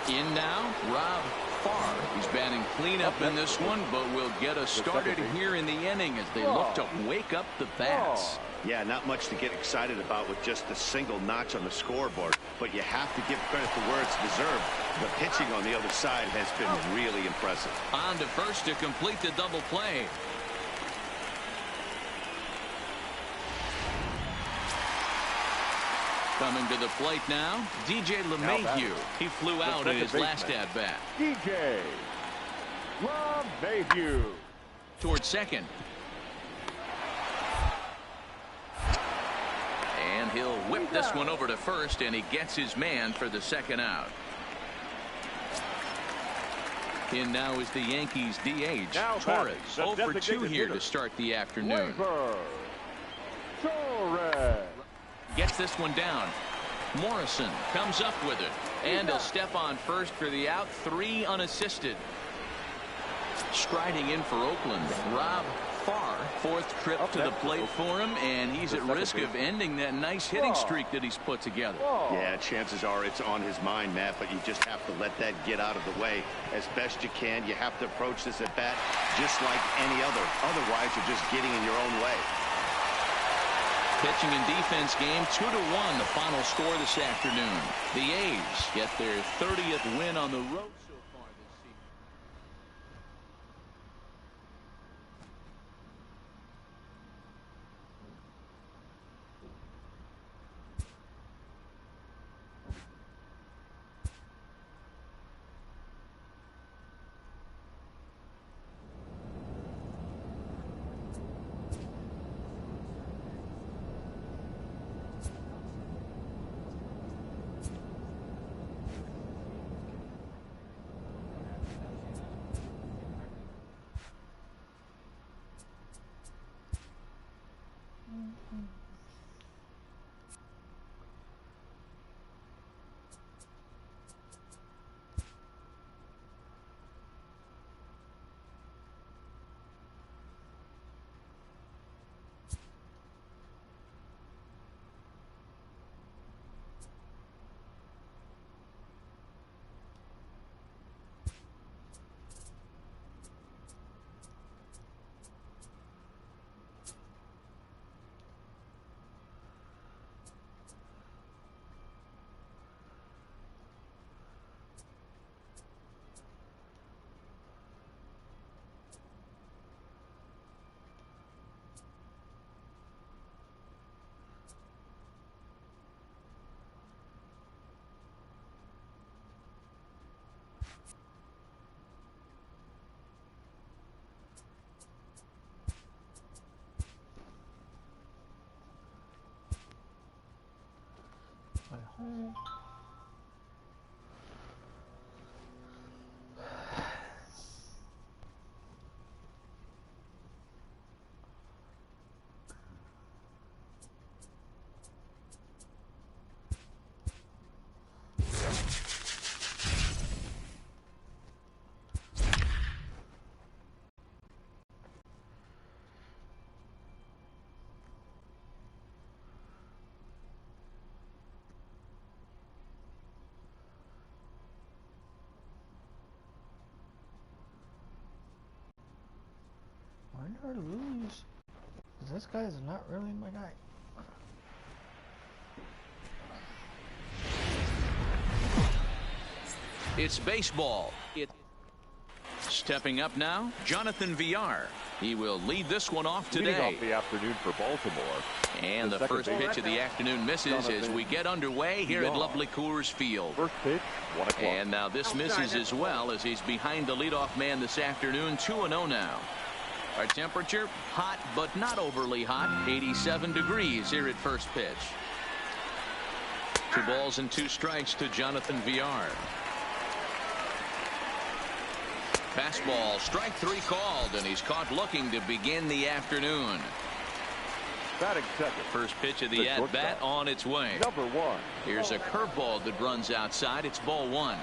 In now, Rob Farr. He's batting cleanup in this one, but will get us started here in the inning as they look to wake up the bats. Yeah, not much to get excited about with just a single notch on the scoreboard, but you have to give credit to where it's deserved. The pitching on the other side has been really impressive. On to first to complete the double play. Coming to the plate now, DJ LeMahieu. He flew out in his last at-bat. DJ LeMahieu. Towards second. And he'll whip this one over to first, and he gets his man for the second out. In now is the Yankees DH, Torres. 0 for 2 here to start the afternoon. Torres. Gets this one down. Morrison comes up with it, and he'll step on first for the out. 3 unassisted. Striding in for Oakland, Rob Farr. 4th trip to the plate for him, and he's at risk of ending that nice hitting streak that he's put together. Yeah, chances are it's on his mind, Matt, but you just have to let that get out of the way as best you can. You have to approach this at bat just like any other. Otherwise, you're just getting in your own way. Pitching and defense game 2-1, the final score this afternoon. The A's get their 30th win on the road so far this season. Win or lose, this guy is not really my guy. It's baseball. Stepping up now, Jonathan Villar. He will lead this one off today. Leading off the afternoon for Baltimore. And the first pitch of the afternoon misses as we get underway here at lovely Coors Field. First pitch, 1 o'clock. And now this misses as well as he's behind the leadoff man this afternoon, 2-0 now. Our temperature, hot but not overly hot, 87 degrees here at first pitch. 2 balls and 2 strikes to Jonathan Villar. Fastball, strike 3 called, and he's caught looking to begin the afternoon. Batting second. First pitch of the at-bat on its way. Number 1. Here's a curveball that runs outside. It's ball 1.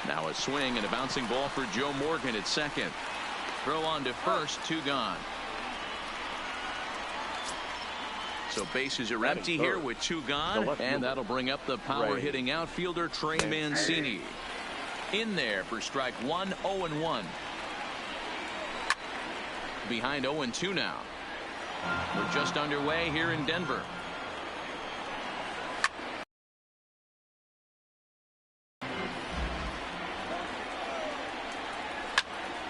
Now a swing and a bouncing ball for Joe Morgan at second. Throw on to first, 2 gone. So bases are empty here with 2 gone, and that'll bring up the power hitting outfielder Trey Mancini. In there for strike 1, 0-1. Behind 0-2 now. We're just underway here in Denver.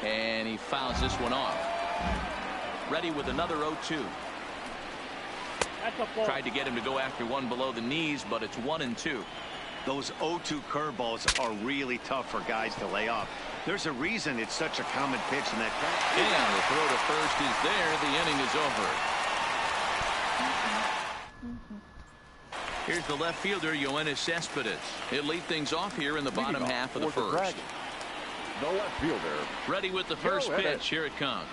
And he fouls this one off. Ready with another 0-2. Tried to get him to go after one below the knees, but it's 1-2. Those 0-2 curveballs are really tough for guys to lay off. There's a reason it's such a common pitch in that. And the throw to first is there. The inning is over. Here's the left fielder, Yoenis Cespedes. He'll lead things off here in the bottom half of the first. The left fielder. Ready with the first pitch. Here it comes.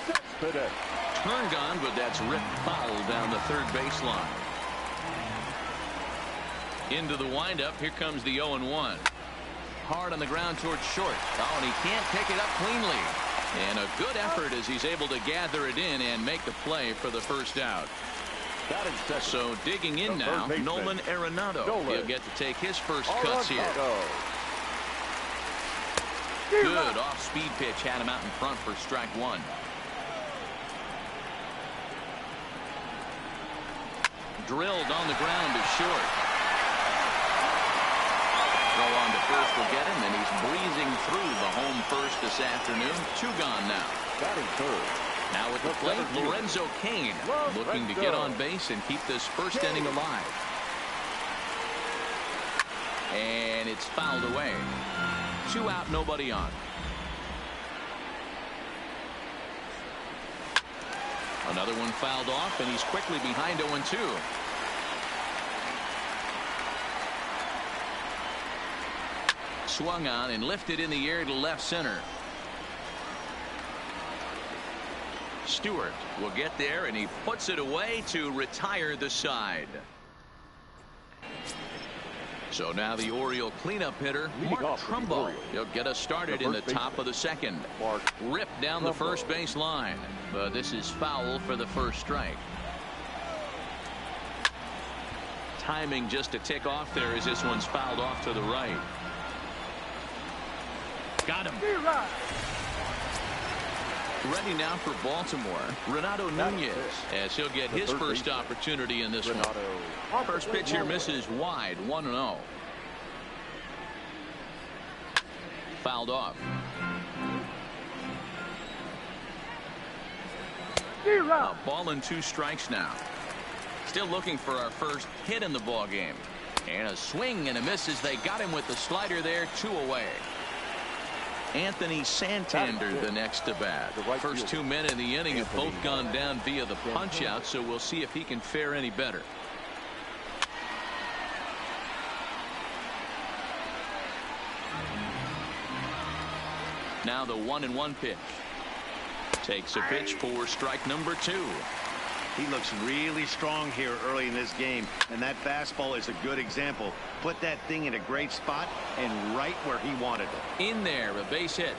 Cespedes. Turned on, but that's ripped foul down the third baseline. Into the windup. Here comes the 0-1. Hard on the ground towards short. Oh, and he can't pick it up cleanly. And a good effort as he's able to gather it in and make the play for the first out. So digging in now, Nolan Arenado. He'll get to take his first cuts here. Good off-speed pitch had him out in front for strike 1. Drilled on the ground to short. Throw on to first will get him, and he's breezing through the home first this afternoon. 2 gone now. Batting third. Now with the plate, Lorenzo Cain looking to get on base and keep this first inning alive. And it's fouled away. 2 out, nobody on. Another one fouled off, and he's quickly behind 0-2. Swung on and lifted in the air to left center. Stewart will get there, and he puts it away to retire the side. So now the Oriole cleanup hitter, Mark Trumbo. He'll get us started in the top of the second. Ripped down the first base line. But this is foul for the first strike. Timing just a tick off there as this one's fouled off to the right. Got him. Ready now for Baltimore, Renato Nunez, as he'll get his first opportunity in this one. First pitch here misses wide, 1-0. Fouled off. A ball and 2 strikes now. Still looking for our first hit in the ball game. And a swing and a miss as they got him with the slider there, 2 away. Anthony Santander the next to bat. First 2 men in the inning have both gone down via the punch out, so we'll see if he can fare any better. Now the 1-1 pitch. Takes a pitch for strike number 2. He looks really strong here early in this game, and that fastball is a good example. Put that thing in a great spot and right where he wanted it. In there, a base hit.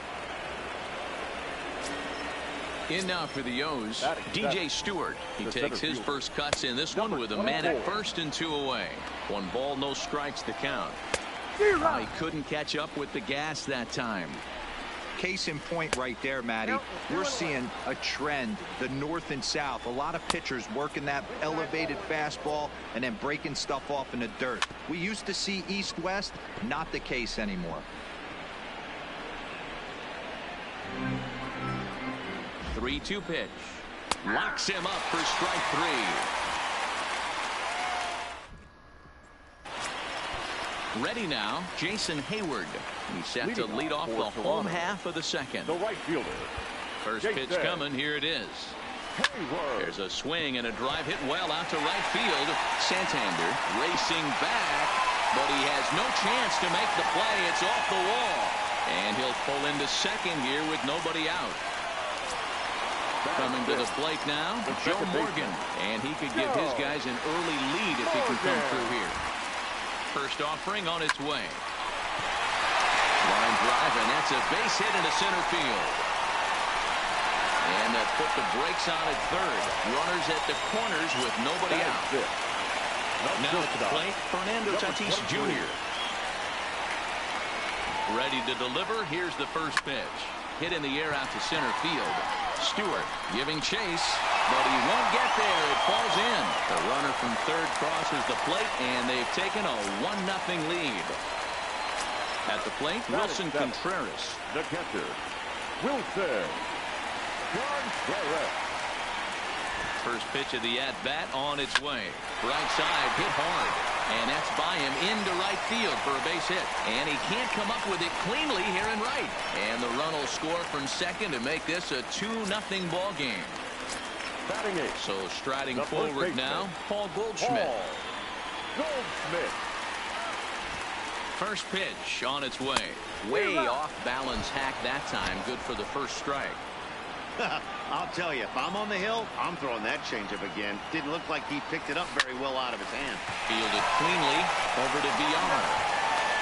In now for the O's, DJ Stewart. He takes his first cuts in this one with a man at first and 2 away. 1 ball, no strikes to count. Oh, he couldn't catch up with the gas that time. Case in point right there, Matty. We're seeing a trend, the north and south. A lot of pitchers working that elevated fastball and then breaking stuff off in the dirt. We used to see east-west, not the case anymore. 3-2 pitch. Locks him up for strike 3. Ready now, Jason Hayward. He's set to lead off the home half of the second. The right fielder. First pitch coming. Here it is. There's a swing and a drive hit well out to right field. Santander racing back, but he has no chance to make the play. It's off the wall. And he'll pull into second here with nobody out. Coming to the plate now, Joe Morgan. And he could give his guys an early lead if he can come through here. First offering on its way. Line drive, and that's a base hit into center field. And that put the brakes on at third. Runners at the corners with nobody out. Now at the plate, Fernando Tatis Jr. Ready to deliver. Here's the first pitch. Hit in the air out to center field. Stewart giving chase, but he won't get there. It falls in. The runner from third crosses the plate, and they've taken a 1-0 lead. At the plate, Wilson Contreras. The catcher, Wilson Contreras. First pitch of the at-bat on its way. Right side, hit hard. And that's by him into right field for a base hit. And he can't come up with it cleanly here in right. And the run will score from second to make this a 2-0 ball game. Batting eighth. So striding forward now, Paul Goldschmidt. First pitch on its way. Way off balance hack that time. Good for the first strike. I'll tell you, if I'm on the hill, I'm throwing that changeup again. Didn't look like he picked it up very well out of his hand. Fielded cleanly over to VR.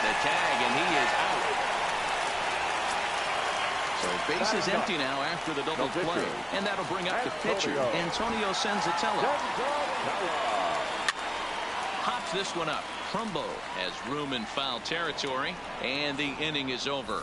The tag, and he is out. So base is empty now after the double play. And that'll bring up the pitcher, Antonio Senzatella. Hops this one up. Trumbo has room in foul territory, and the inning is over.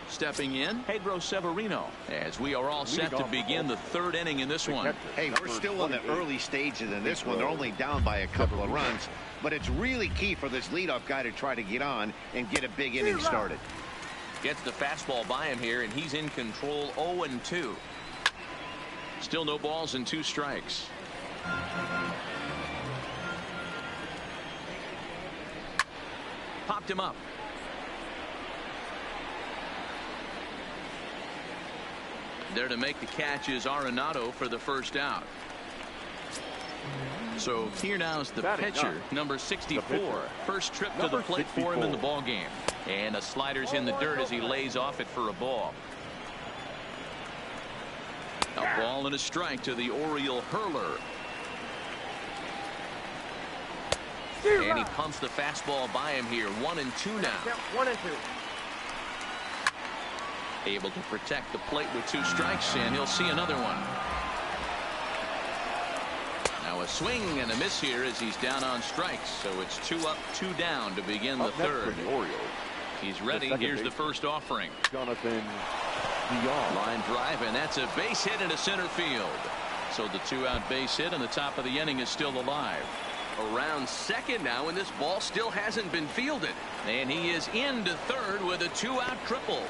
Stepping in, Pedro Severino, as we are all set to begin the third inning in this one. Hey, we're still in the early stages in this one. They're only down by a couple of runs, but it's really key for this leadoff guy to try to get on and get a big inning started. Gets the fastball by him here, and he's in control 0-2. Still no balls and 2 strikes. Popped him up. There to make the catch is Arenado for the first out. So here now is the pitcher, number 64. First trip to the plate for him in the ball game. And a slider's in the dirt as he lays off it for a ball. A ball and a strike to the Oriole hurler. And he pumps the fastball by him here. 1-2 now. 1-2. Able to protect the plate with 2 strikes, and he'll see another one. Now a swing and a miss here as he's down on strikes. So it's 2 up, 2 down to begin the third. He's ready. Here's the first offering. Jonathan. Line drive, and that's a base hit into center field. So the 2-out base hit, and the top of the inning is still alive. Around second now, and this ball still hasn't been fielded. And he is into third with a 2-out triple.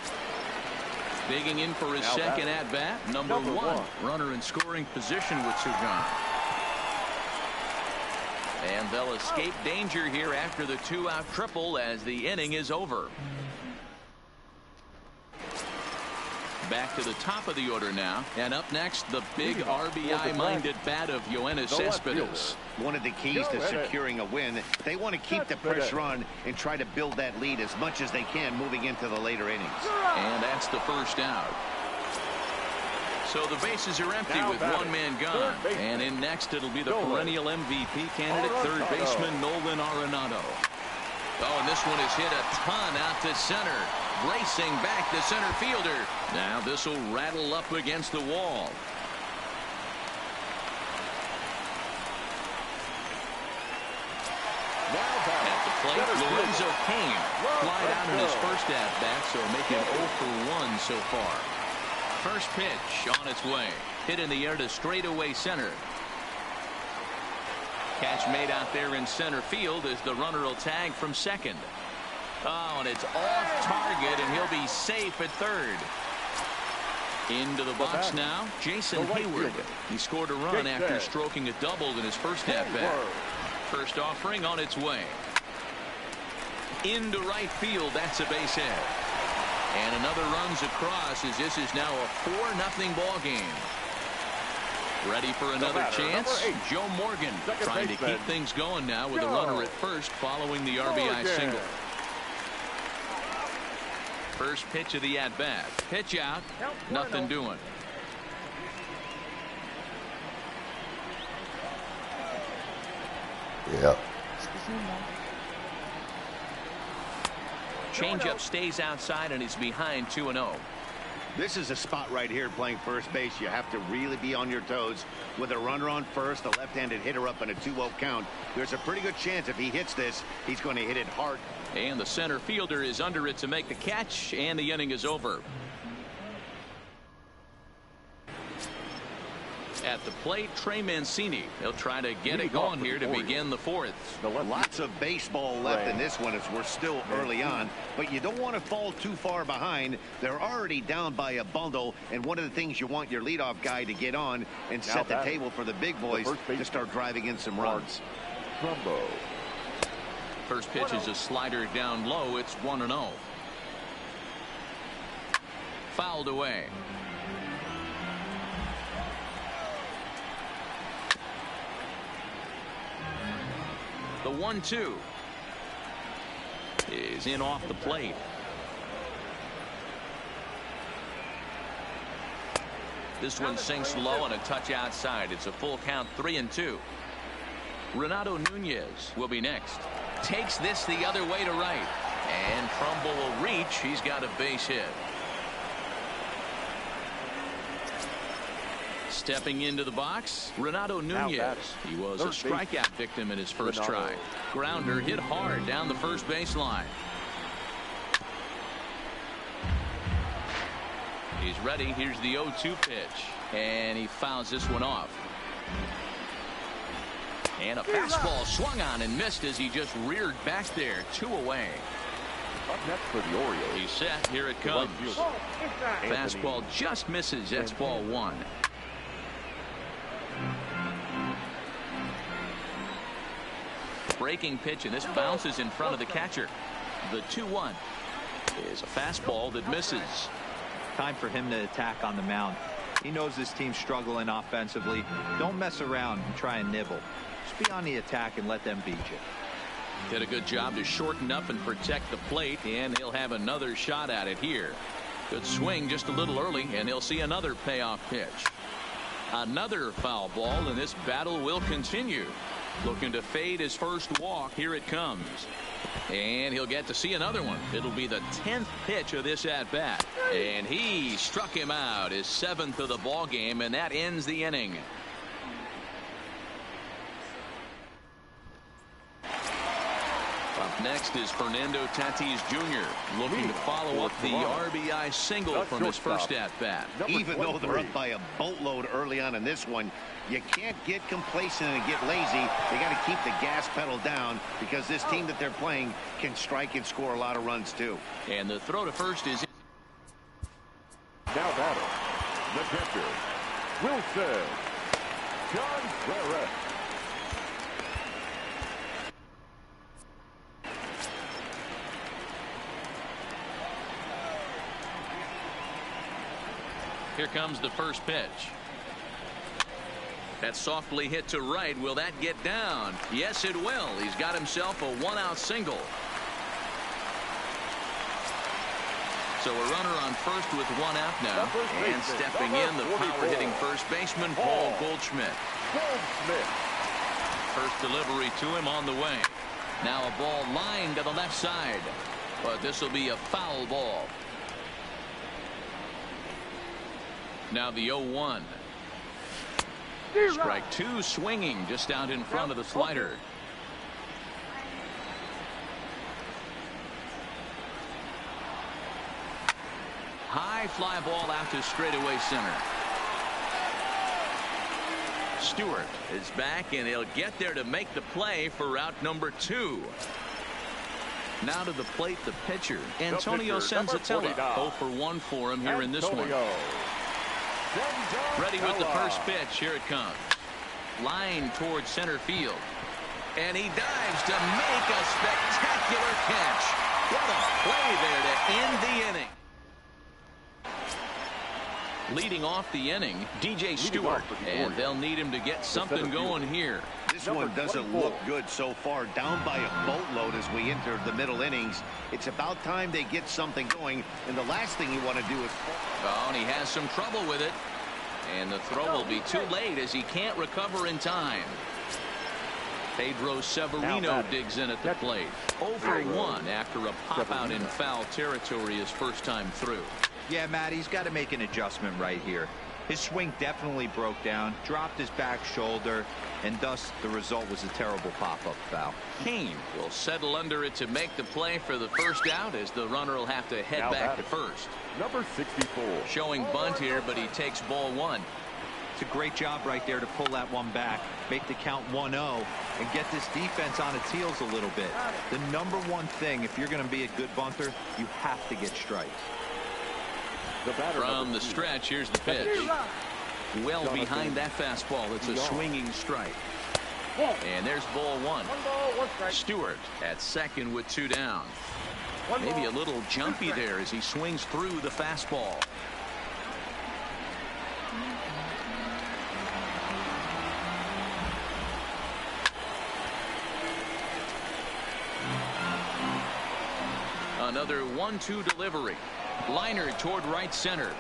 Digging in for his second at-bat, number 1. Runner in scoring position with 2 gone. And they'll escape danger here after the 2-out triple as the inning is over. Back to the top of the order now. And up next, the big RBI-minded bat of Yoenis Cespedes. One of the keys to securing a win, they want to keep the pressure on and try to build that lead as much as they can moving into the later innings. And that's the first out. So the bases are empty with one man gone. And in next, it'll be the perennial MVP candidate, third baseman Nolan Arenado. Oh, and this one is hit a ton out to center. Racing back the center fielder. Now this will rattle up against the wall. At the plate, Lorenzo Cain flied out in his first at-bat, so making 0 for 1 so far. First pitch on its way. Hit in the air to straightaway center. Catch made out there in center field as the runner will tag from second. Oh, and it's off target, and he'll be safe at third. Into the box now, Jason Hayward. He scored a run after stroking a double in his first at-bat. First offering on its way. Into right field, that's a base hit. And another runs across as this is now a 4-0 ball game. Ready for another chance? Joe Morgan trying to keep things going now with a runner at first following the RBI single. First pitch of the at-bat. Pitch out. Nothing doing. Yep. Changeup stays outside and he's behind 2-0. This is a spot right here playing first base. You have to really be on your toes. With a runner on first, a left-handed hitter up in a 2-0 count. There's a pretty good chance if he hits this, he's going to hit it hard. And the center fielder is under it to make the catch, and the inning is over. At the plate, Trey Mancini. He'll try to get it going here to begin the fourth. Lots of baseball left in this one as we're still early on, but you don't want to fall too far behind. They're already down by a bundle, and one of the things you want your leadoff guy to get on and set the table for the big boys to start driving in some runs. First pitch is a slider down low. It's 1-0. Fouled away. The 1-2 is in off the plate. This one sinks low and a touch outside. It's a full count, 3-2. Renato Nunez will be next. Takes this the other way to right. And Trumbull will reach. He's got a base hit. Stepping into the box, Renato Nunez. He was a strikeout victim in his first try. Grounder hit hard down the first baseline. He's ready. Here's the 0-2 pitch. And he fouls this one off. And a fastball swung on and missed as he just reared back there. 2 away. Up next for the Orioles. He's set. Here it comes. Fastball just misses. That's ball 1. Breaking pitch, and this bounces in front of the catcher. The 2-1 is a fastball that misses. Time for him to attack on the mound. He knows this team's struggling offensively. Don't mess around and try and nibble. Just be on the attack and let them beat you. Did a good job to shorten up and protect the plate, and he'll have another shot at it here. Good swing just a little early, and he'll see another payoff pitch. Another foul ball, and this battle will continue. Looking to fade his first walk. Here it comes. And he'll get to see another one. It'll be the 10th pitch of this at-bat. And he struck him out, his 7th of the ball game, and that ends the inning. Up next is Fernando Tatis Jr. looking to follow up the RBI single from his first at-bat. Even though they're up by a boatload early on in this one, you can't get complacent and get lazy. They got to keep the gas pedal down because this team that they're playing can strike and score a lot of runs too. And the throw to first is Now batting, the catcher, Wilson Contreras. Here comes the first pitch. That's softly hit to right. Will that get down? Yes, it will. He's got himself a one-out single. So a runner on first with one out now. And stepping in, the power-hitting first baseman, Paul Goldschmidt. First delivery to him on the way. Now a ball lined to the left side. But this will be a foul ball. Now the 0-1. Strike two, swinging just out in front of the slider. High fly ball out to straightaway center. Stewart is back, and he'll get there to make the play for out number 2. Now to the plate, the pitcher, Antonio Senzatella. 0 for 1 for him here in this one. Ready with the first pitch. Here it comes. Line towards center field. And he dives to make a spectacular catch. What a play there to end the inning. Leading off the inning, DJ Stewart, and they'll need him to get something going here. This one doesn't look good so far. Down by a boatload as we enter the middle innings. It's about time they get something going, and the last thing you want to do is... Oh, and he has some trouble with it. And the throw will be too late as he can't recover in time. Pedro Severino digs in at the plate. 0 for 1 after a pop-out in foul territory his first time through. Yeah, Matt, he's got to make an adjustment right here. His swing definitely broke down, dropped his back shoulder, and thus the result was a terrible pop-up foul. Kane will settle under it to make the play for the first out as the runner will have to head back to first. Number 64. Showing bunt here, but he takes ball 1. It's a great job right there to pull that one back, make the count 1-0, and get this defense on its heels a little bit. The number one thing, if you're going to be a good bunter, you have to get strikes. From the stretch, here's the pitch. Well behind that fastball. It's a swinging strike. And there's ball 1. Stewart at second with 2 down. Maybe a little jumpy there as he swings through the fastball. Another 1-2 delivery. Liner toward right center.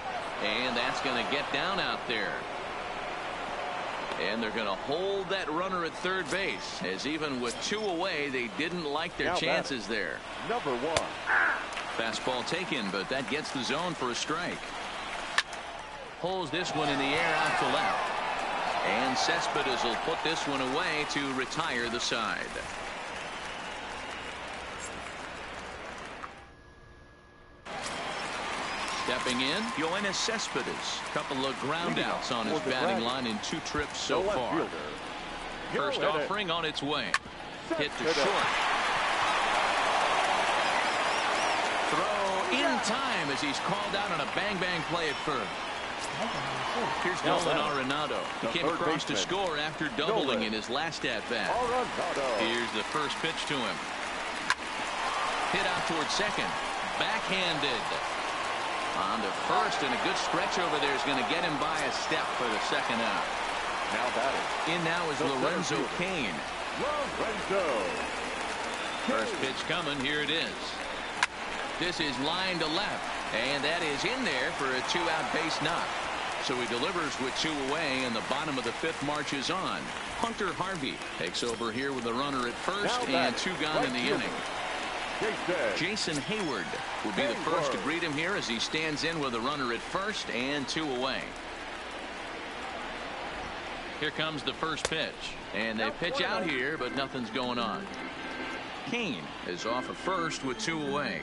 And that's going to get down out there. And they're going to hold that runner at third base, as even with 2 away, they didn't like their chances there. Number 1. Fastball taken, but that gets the zone for a strike. Pulls this one in the air out to left. And Cespedes will put this one away to retire the side. Stepping in, Yoenis Cespedes. Couple of ground outs on his batting line in 2 trips so far. First offering on its way. Hit to short. Throw in time as he's called out on a bang-bang play at first. Here's Nolan Arenado. He came across to score after doubling in his last at-bat. Here's the first pitch to him. Hit out towards second. Backhanded. On to first, and a good stretch over there is going to get him by a step for the second out. Now batting. In now is Lorenzo Cain. First pitch coming. Here it is. This is line to left, and that is in there for a 2-out base knock. So he delivers with 2 away, and the bottom of the 5th marches on. Hunter Harvey takes over here with a runner at first and 2 gone in the inning. Jason Hayward will be the first to greet him here as he stands in with a runner at first and 2 away. Here comes the first pitch, and they pitch out here, but nothing's going on. Cain is off at first with 2 away.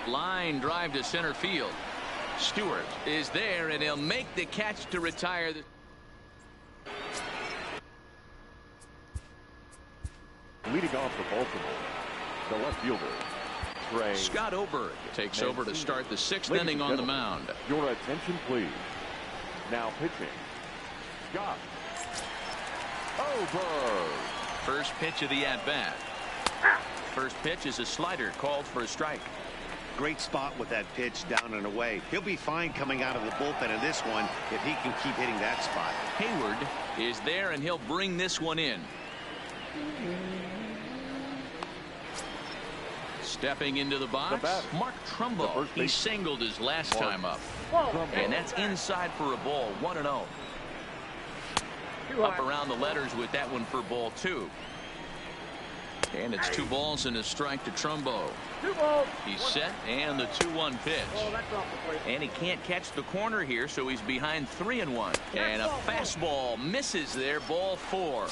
Line drive to center field. Stewart is there, and he'll make the catch to retire the... Leading off for Baltimore, the left fielder, Scott Oberg takes over to start the 6th inning on the mound. Your attention, please. Now pitching, Scott Oberg. First pitch of the at-bat. First pitch is a slider called for a strike. Great spot with that pitch down and away. He'll be fine coming out of the bullpen in this one if he can keep hitting that spot. Hayward is there, and he'll bring this one in. Stepping into the box, Mark Trumbo. He singled his last time up. And that's inside for a ball, 1-0. Up around the letters with that one for ball 2. And it's 2 balls and a strike to Trumbo. He's set, and the 2-1 pitch. And he can't catch the corner here, so he's behind 3-1. And a fastball misses there, ball 4.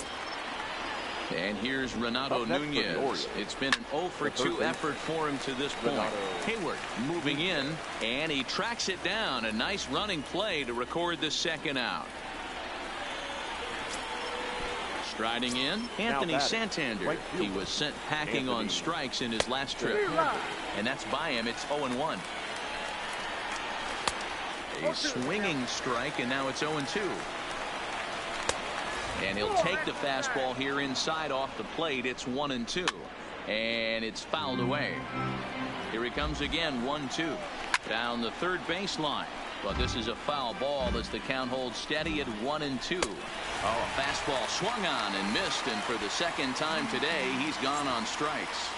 And here's Renato Nunez. It's been an 0-for-2 effort for him to this point. Hayward moving in, and he tracks it down. A nice running play to record the second out. Striding in, Anthony Santander. He was sent packing on strikes in his last trip. And that's by him. It's 0-1. A swinging strike, and now it's 0-2. And he'll take the fastball here inside off the plate. It's 1-2. And it's fouled away. Here he comes again, 1-2. Down the third baseline. But this is a foul ball as the count holds steady at 1-2. Oh, a fastball swung on and missed. And for the second time today, he's gone on strikes.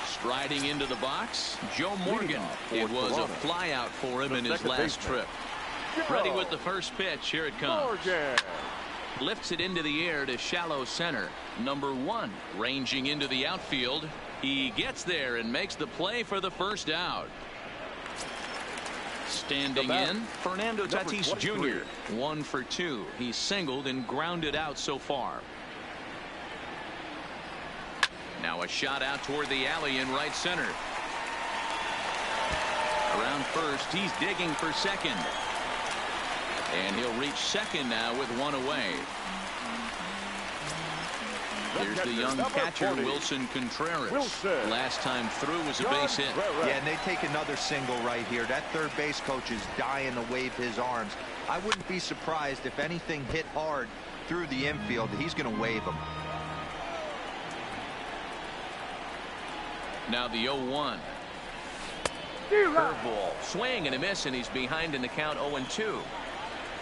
Striding into the box, Joe Morgan. It was a fly out for him in his last trip. Ready with the first pitch. Here it comes. Lifts it into the air to shallow center. Number 1 ranging into the outfield. He gets there and makes the play for the first out. Standing in, Fernando Tatis Jr. 1 for 2. He's singled and grounded out so far. Now a shot out toward the alley in right center. Around first, he's digging for second. And he'll reach second now with 1 away. Here's the young catcher, Wilson Contreras. Last time through was a base hit. Yeah, and they take another single right here. That third base coach is dying to wave his arms. I wouldn't be surprised if anything hit hard through the infield. He's going to wave them. Now the 0-1. Curveball. Swing and a miss, and he's behind in the count 0-2.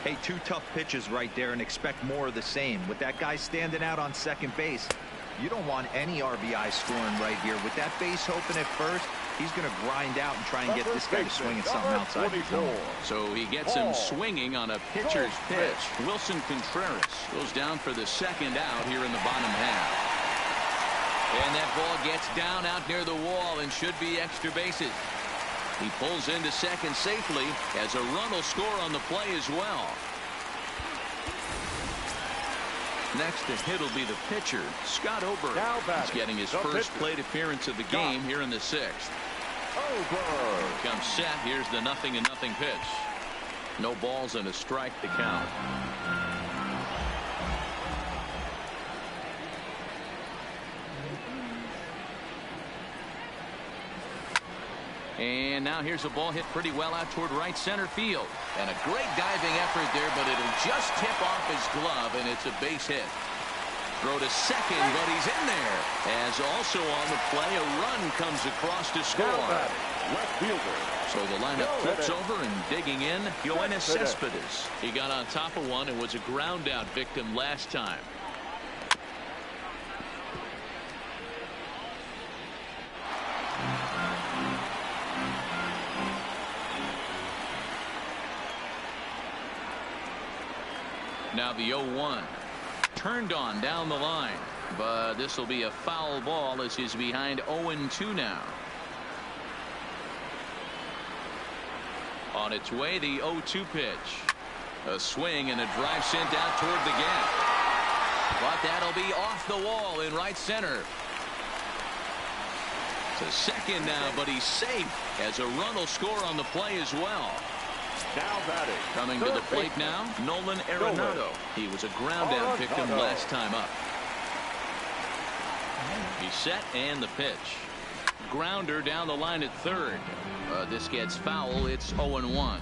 Hey, 2 tough pitches right there, and expect more of the same. With that guy standing out on second base, you don't want any RBI scoring right here. With that base open at first, he's going to grind out and try and get this guy to swing at something outside the zone. So he gets him swinging on a pitcher's pitch. Wilson Contreras goes down for the second out here in the bottom half. And that ball gets down out near the wall and should be extra bases. He pulls into second safely as a run will score on the play as well. Next to hit will be the pitcher, Scott Ober. He's getting his first plate appearance of the game here in the 6th. Here comes set. Here's the 0-0 pitch. No balls and a strike to count. And now here's a ball hit pretty well out toward right center field. And a great diving effort there, but it'll just tip off his glove, and it's a base hit. Throw to second, but he's in there. As also on the play, a run comes across to score. Left fielder. So the lineup flips over, and digging in, Yoenis Cespedes. He got on top of one and was a ground out victim last time. Now the 0-1. Turned on down the line. But this will be a foul ball as he's behind 0-2 now. On its way, the 0-2 pitch. A swing and a drive sent out toward the gap. But that'll be off the wall in right center. To second now, but he's safe as a run will score on the play as well. Now batting. Coming to the plate now, Nolan Arenado. He was a ground out victim last time up. He's set and the pitch. Grounder down the line at third. This gets foul. It's 0-1.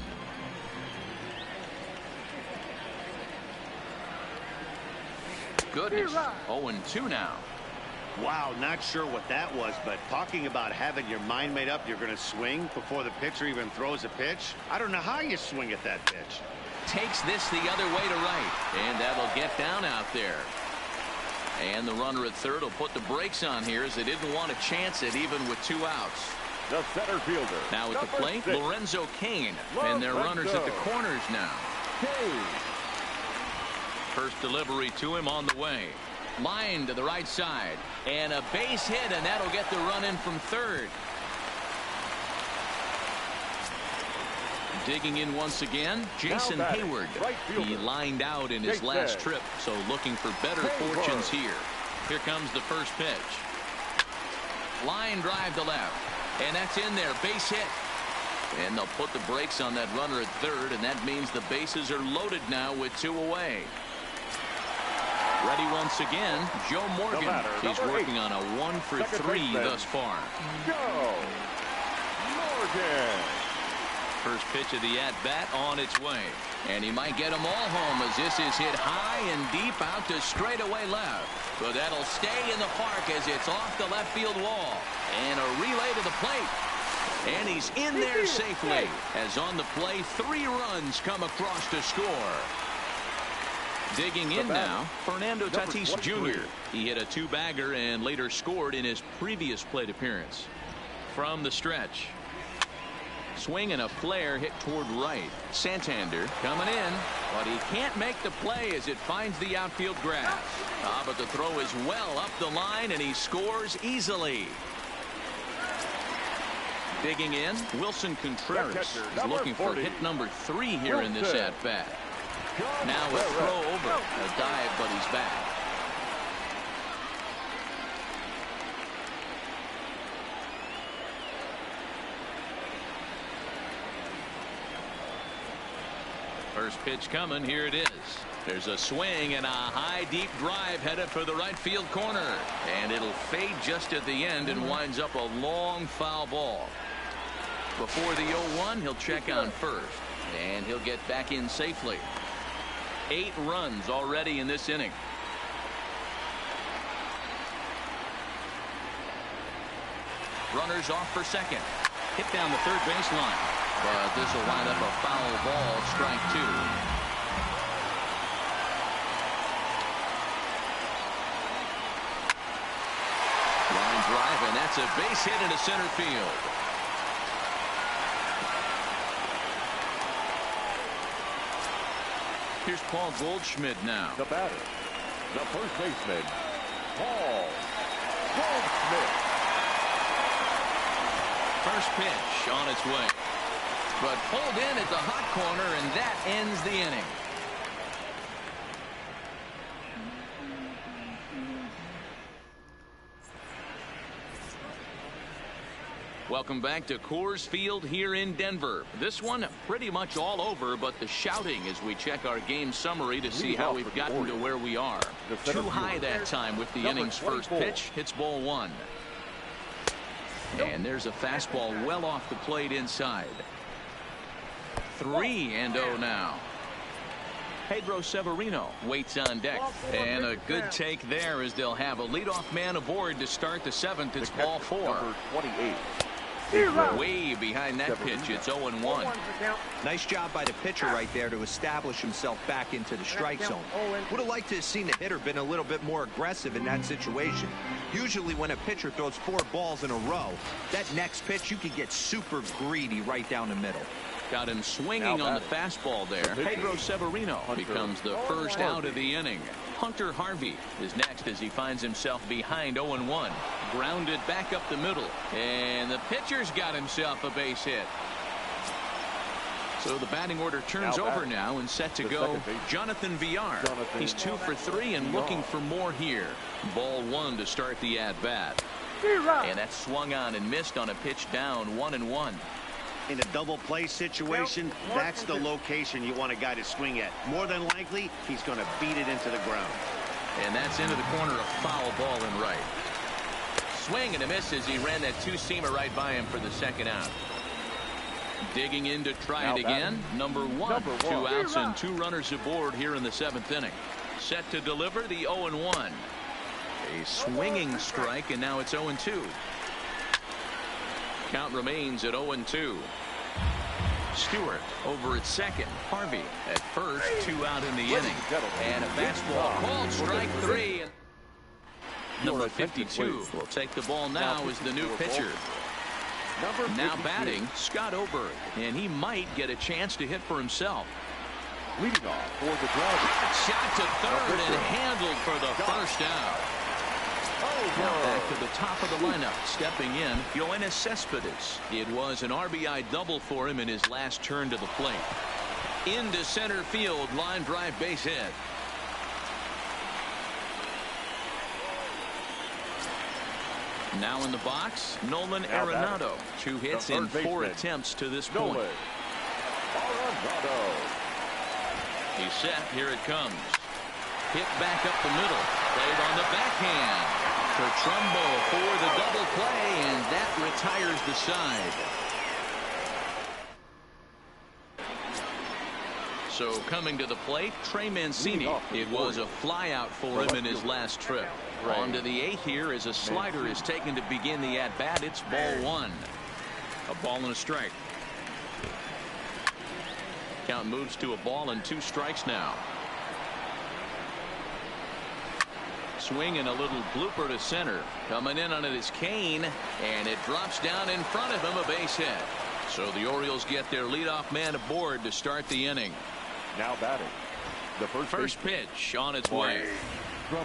goodness. 0-2 now. Wow, not sure what that was, but talking about having your mind made up, you're going to swing before the pitcher even throws a pitch. I don't know how you swing at that pitch. Takes this the other way to right, and that'll get down out there. And the runner at third will put the brakes on here as they didn't want to chance it even with 2 outs. The center fielder. Now at the plate, 6, Lorenzo Cain, and their runners at the corners now. Cain. First delivery to him on the way. Line to the right side, and a base hit, and that'll get the run in from third. Digging in once again, Jason Hayward. He lined out in his last trip, so looking for better fortunes here. Here comes the first pitch. Line drive to left, and that's in there, base hit. And they'll put the brakes on that runner at third, and that means the bases are loaded now with 2 away. Ready once again, Joe Morgan. He's working on a 1-for-3 thus far. Go. Morgan. First pitch of the at-bat on its way. And he might get them all home as this is hit high and deep out to straightaway left. But that'll stay in the park as it's off the left field wall. And a relay to the plate. And he's in there safely. As on the play, 3 runs come across to score. Digging in now, Fernando Tatis Jr. He hit a 2-bagger and later scored in his previous plate appearance. From the stretch. Swing and a flare hit toward right. Santander coming in, but he can't make the play as it finds the outfield grass. But the throw is well up the line, and he scores easily. Digging in, Wilson Contreras is looking for hit number 3 here in this at-bat. Now a throw over, a dive, but he's back. First pitch coming, here it is. There's a swing and a high deep drive headed for the right field corner, and it'll fade just at the end and winds up a long foul ball. Before the 0-1, he'll check on first, and he'll get back in safely. 8 runs already in this inning. Runners off for second. Hit down the third baseline. But this will wind up a foul ball, strike 2. Line drive, and that's a base hit into center field. Here's Paul Goldschmidt now. The batter, the first baseman, Paul Goldschmidt. First pitch on its way. But pulled in at the hot corner, and that ends the inning. Welcome back to Coors Field here in Denver. This one pretty much all over, but the shouting as we check our game summary to see how we've gotten to where we are. Too high that time with the inning's first pitch. Hits ball 1. And there's a fastball well off the plate inside. 3-0 now. Pedro Severino waits on deck. And a good take there as they'll have a leadoff man aboard to start the 7th. It's ball 4. Number 28. Way behind that pitch. It's 0-1. Nice job by the pitcher right there to establish himself back into the strike zone. Would have liked to have seen the hitter been a little bit more aggressive in that situation. Usually when a pitcher throws 4 balls in a row, that next pitch you could get super greedy right down the middle. Got him swinging on the fastball there. Pedro Severino becomes the first out of the inning. Hunter Harvey is next as he finds himself behind 0-1. Grounded back up the middle. And the pitcher's got himself a base hit. So the batting order turns over now and set to go. Jonathan Villar. He's 2 for 3 and looking for more here. Ball 1 to start the at-bat. And that's swung on and missed on a pitch down, 1-1. In a double play situation, that's the location you want a guy to swing at. More than likely, he's going to beat it into the ground. And that's into the corner, a foul ball in right. Swing and a miss as he ran that 2-seamer right by him for the second out. Digging in to try it again. Number 1. 2 outs and 2 runners aboard here in the 7th inning. Set to deliver the 0-1. A swinging strike, and now it's 0-2. Count remains at 0-2. Stewart over at second. Harvey at first. 2 out in the inning. And a fastball called strike 3. Number 52 will take the ball now as the new pitcher. Now batting, Scott Oberg, and he might get a chance to hit for himself. Leading off for the Dragons. Shot to third and handled for the first out. Now back to the top of the lineup, stepping in, Yoenis Cespedes. It was an RBI double for him in his last turn to the plate. Into center field, line drive base hit. Now in the box, Nolan Arenado. 2 hits in 4 attempts to this point. He's set. Here it comes. Hit back up the middle. Played on the backhand. Trumbo for the double play, and that retires the side. So coming to the plate, Trey Mancini. It was a flyout for him in his last trip. On to the 8th here as a slider is taken to begin the at-bat. It's ball 1. A ball and a strike. Count moves to a ball and 2 strikes now. Swing and a little blooper to center. Coming in on it is Kane, and it drops down in front of him, a base hit. So the Orioles get their leadoff man aboard to start the inning. Now batting, the first pitch on its way.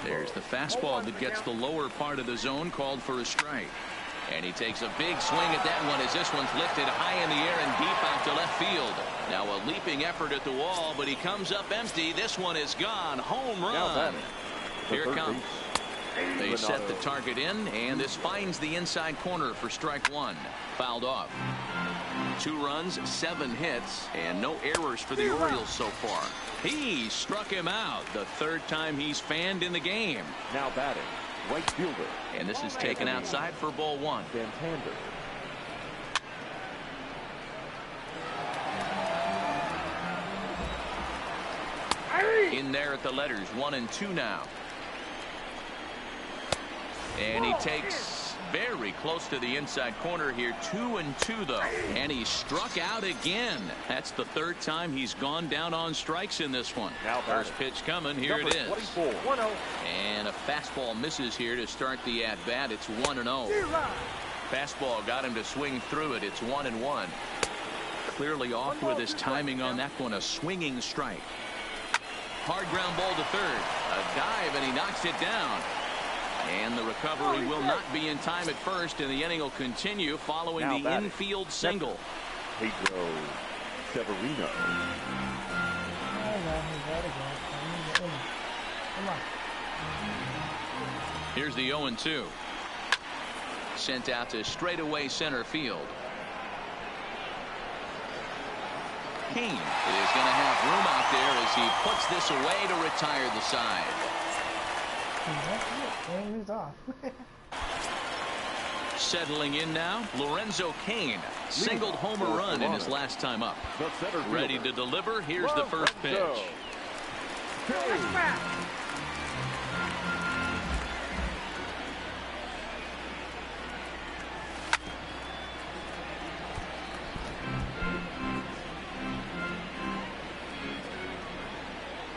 There's the fastball that gets the lower part of the zone, called for a strike. And he takes a big swing at that one as this one's lifted high in the air and deep out to left field. Now a leaping effort at the wall, but he comes up empty. This one is gone. Home run. Here it comes. They set the target in, and this finds the inside corner for strike 1. Fouled off. 2 runs, 7 hits, and no errors for the Orioles so far. He struck him out, the 3rd time he's fanned in the game. Now batting, right fielder. And this is taken outside for ball 1. Santander. In there at the letters, 1 and 2 now. And he takes very close to the inside corner here. 2 and 2 though. And he struck out again. That's the 3rd time he's gone down on strikes in this one. Now first pitch coming. Here it is. 24. And a fastball misses here to start the at bat. It's 1-0. Fastball got him to swing through it. It's 1-1. Clearly off with his timing on that one. A swinging strike. Hard ground ball to third. A dive, and he knocks it down. And the recovery will not be in time at first, and the inning will continue following now the infield single. Pedro Severino. Here's the 0-2. Sent out to straightaway center field. Kane is going to have room out there as he puts this away to retire the side. Settling in now, Lorenzo Kane. Singled home run in his last time up. Ready to deliver. Here's the first pitch.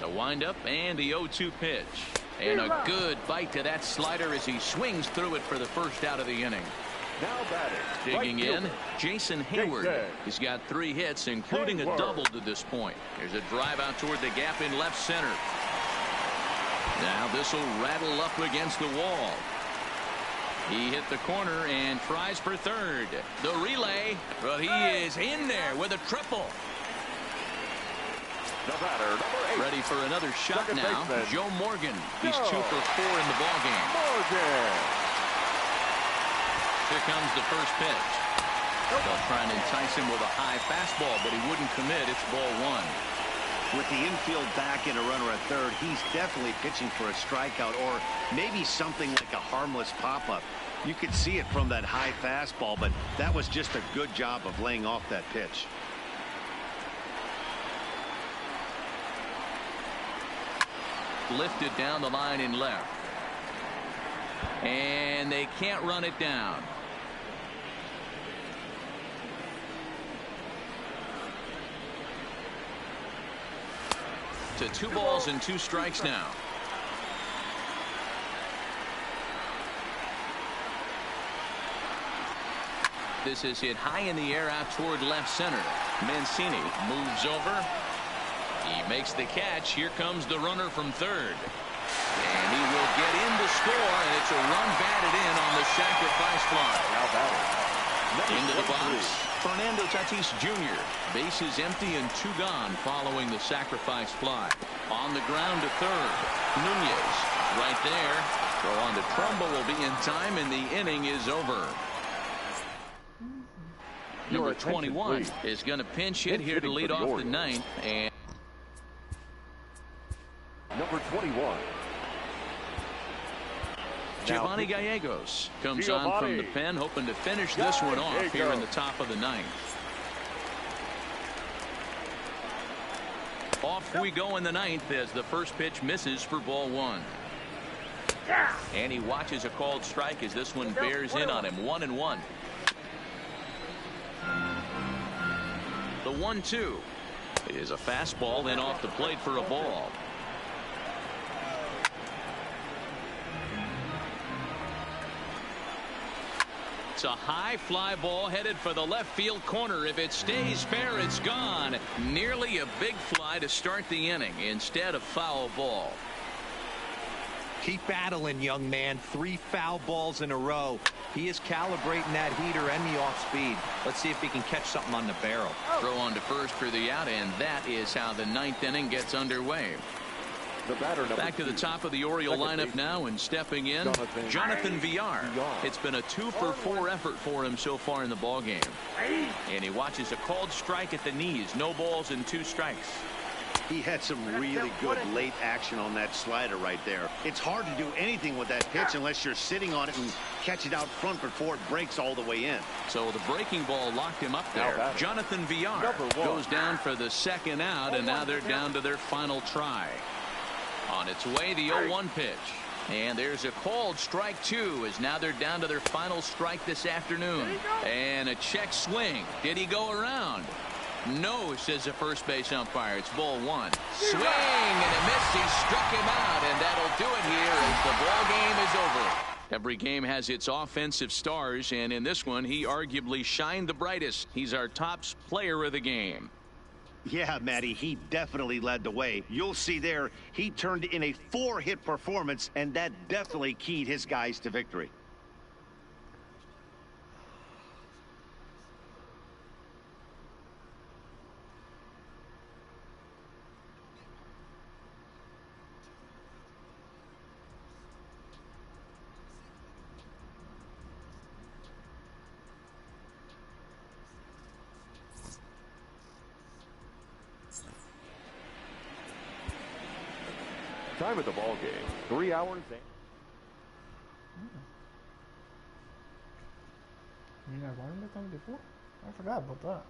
The windup and the 0-2 pitch. And a good bite to that slider as he swings through it for the first out of the inning. Now batting. Digging in, Jason Hayward. He's got 3 hits, including a double to this point. There's a drive out toward the gap in left center. Now this will rattle up against the wall. He hit the corner and tries for third. The relay, well, he is in there with a triple. The batter, number 8. Ready for another shot Second now. baseman. Joe Morgan. He's 2 for 4 in the ballgame. Morgan. Here comes the first pitch. They'll try and entice him with a high fastball, but he wouldn't commit. It's ball 1. With the infield back and a runner at third, he's definitely pitching for a strikeout or maybe something like a harmless pop-up. You could see it from that high fastball, but that was just a good job of laying off that pitch. lifted down the line in left. And they can't run it down. To 2 balls and 2 strikes now. This is hit high in the air out toward left center. Mancini moves over. He makes the catch. Here comes the runner from third. And he will get in to score, and it's a run batted in on the sacrifice fly. Now batting. Into the box, Fernando Tatis Jr. Bases empty and 2 gone following the sacrifice fly. On the ground to third. Nunez right there. Throw on to Trumbo will be in time, and the inning is over. Number 21 is going to pinch hit here to lead off the ninth. And number 21. Giovanni Gallegos comes on from the pen, hoping to finish this one off here in the top of the ninth. Off we go in the ninth as the first pitch misses for ball 1. And he watches a called strike as this one bears in on him. 1-1. The 1-2 is a fastball, then off the plate for a ball. It's a high fly ball headed for the left field corner. If it stays fair, it's gone. Nearly a big fly to start the inning instead of foul ball. Keep battling, young man. 3 foul balls in a row. He is calibrating that heater and the off speed. Let's see if he can catch something on the barrel. Throw on to first for the out, and that is how the ninth inning gets underway. The batter, back to the top of the Oriole lineup now, and stepping in, Jonathan Villar. It's been a 2-for-4 effort for him so far in the ballgame. And he watches a called strike at the knees. No balls and 2 strikes. He had some really good late action on that slider right there. It's hard to do anything with that pitch unless you're sitting on it and catch it out front before it breaks all the way in. So the breaking ball locked him up there. Jonathan Villar goes down for the second out, and now they're down to their final try. On its way, the 0-1 pitch. And there's a called strike 2 as now they're down to their final strike this afternoon. And a check swing. Did he go around? No, says the first base umpire. It's ball 1. Swing and a miss. He struck him out, and that'll do it here as the ball game is over. Every game has its offensive stars, and in this one, he arguably shined the brightest. He's our top player of the game. Yeah, Matty, he definitely led the way. You'll see there, he turned in a 4-hit performance, and that definitely keyed his guys to victory. Time of the ball game, 3 hours. You guys learned that thing before? I forgot about that.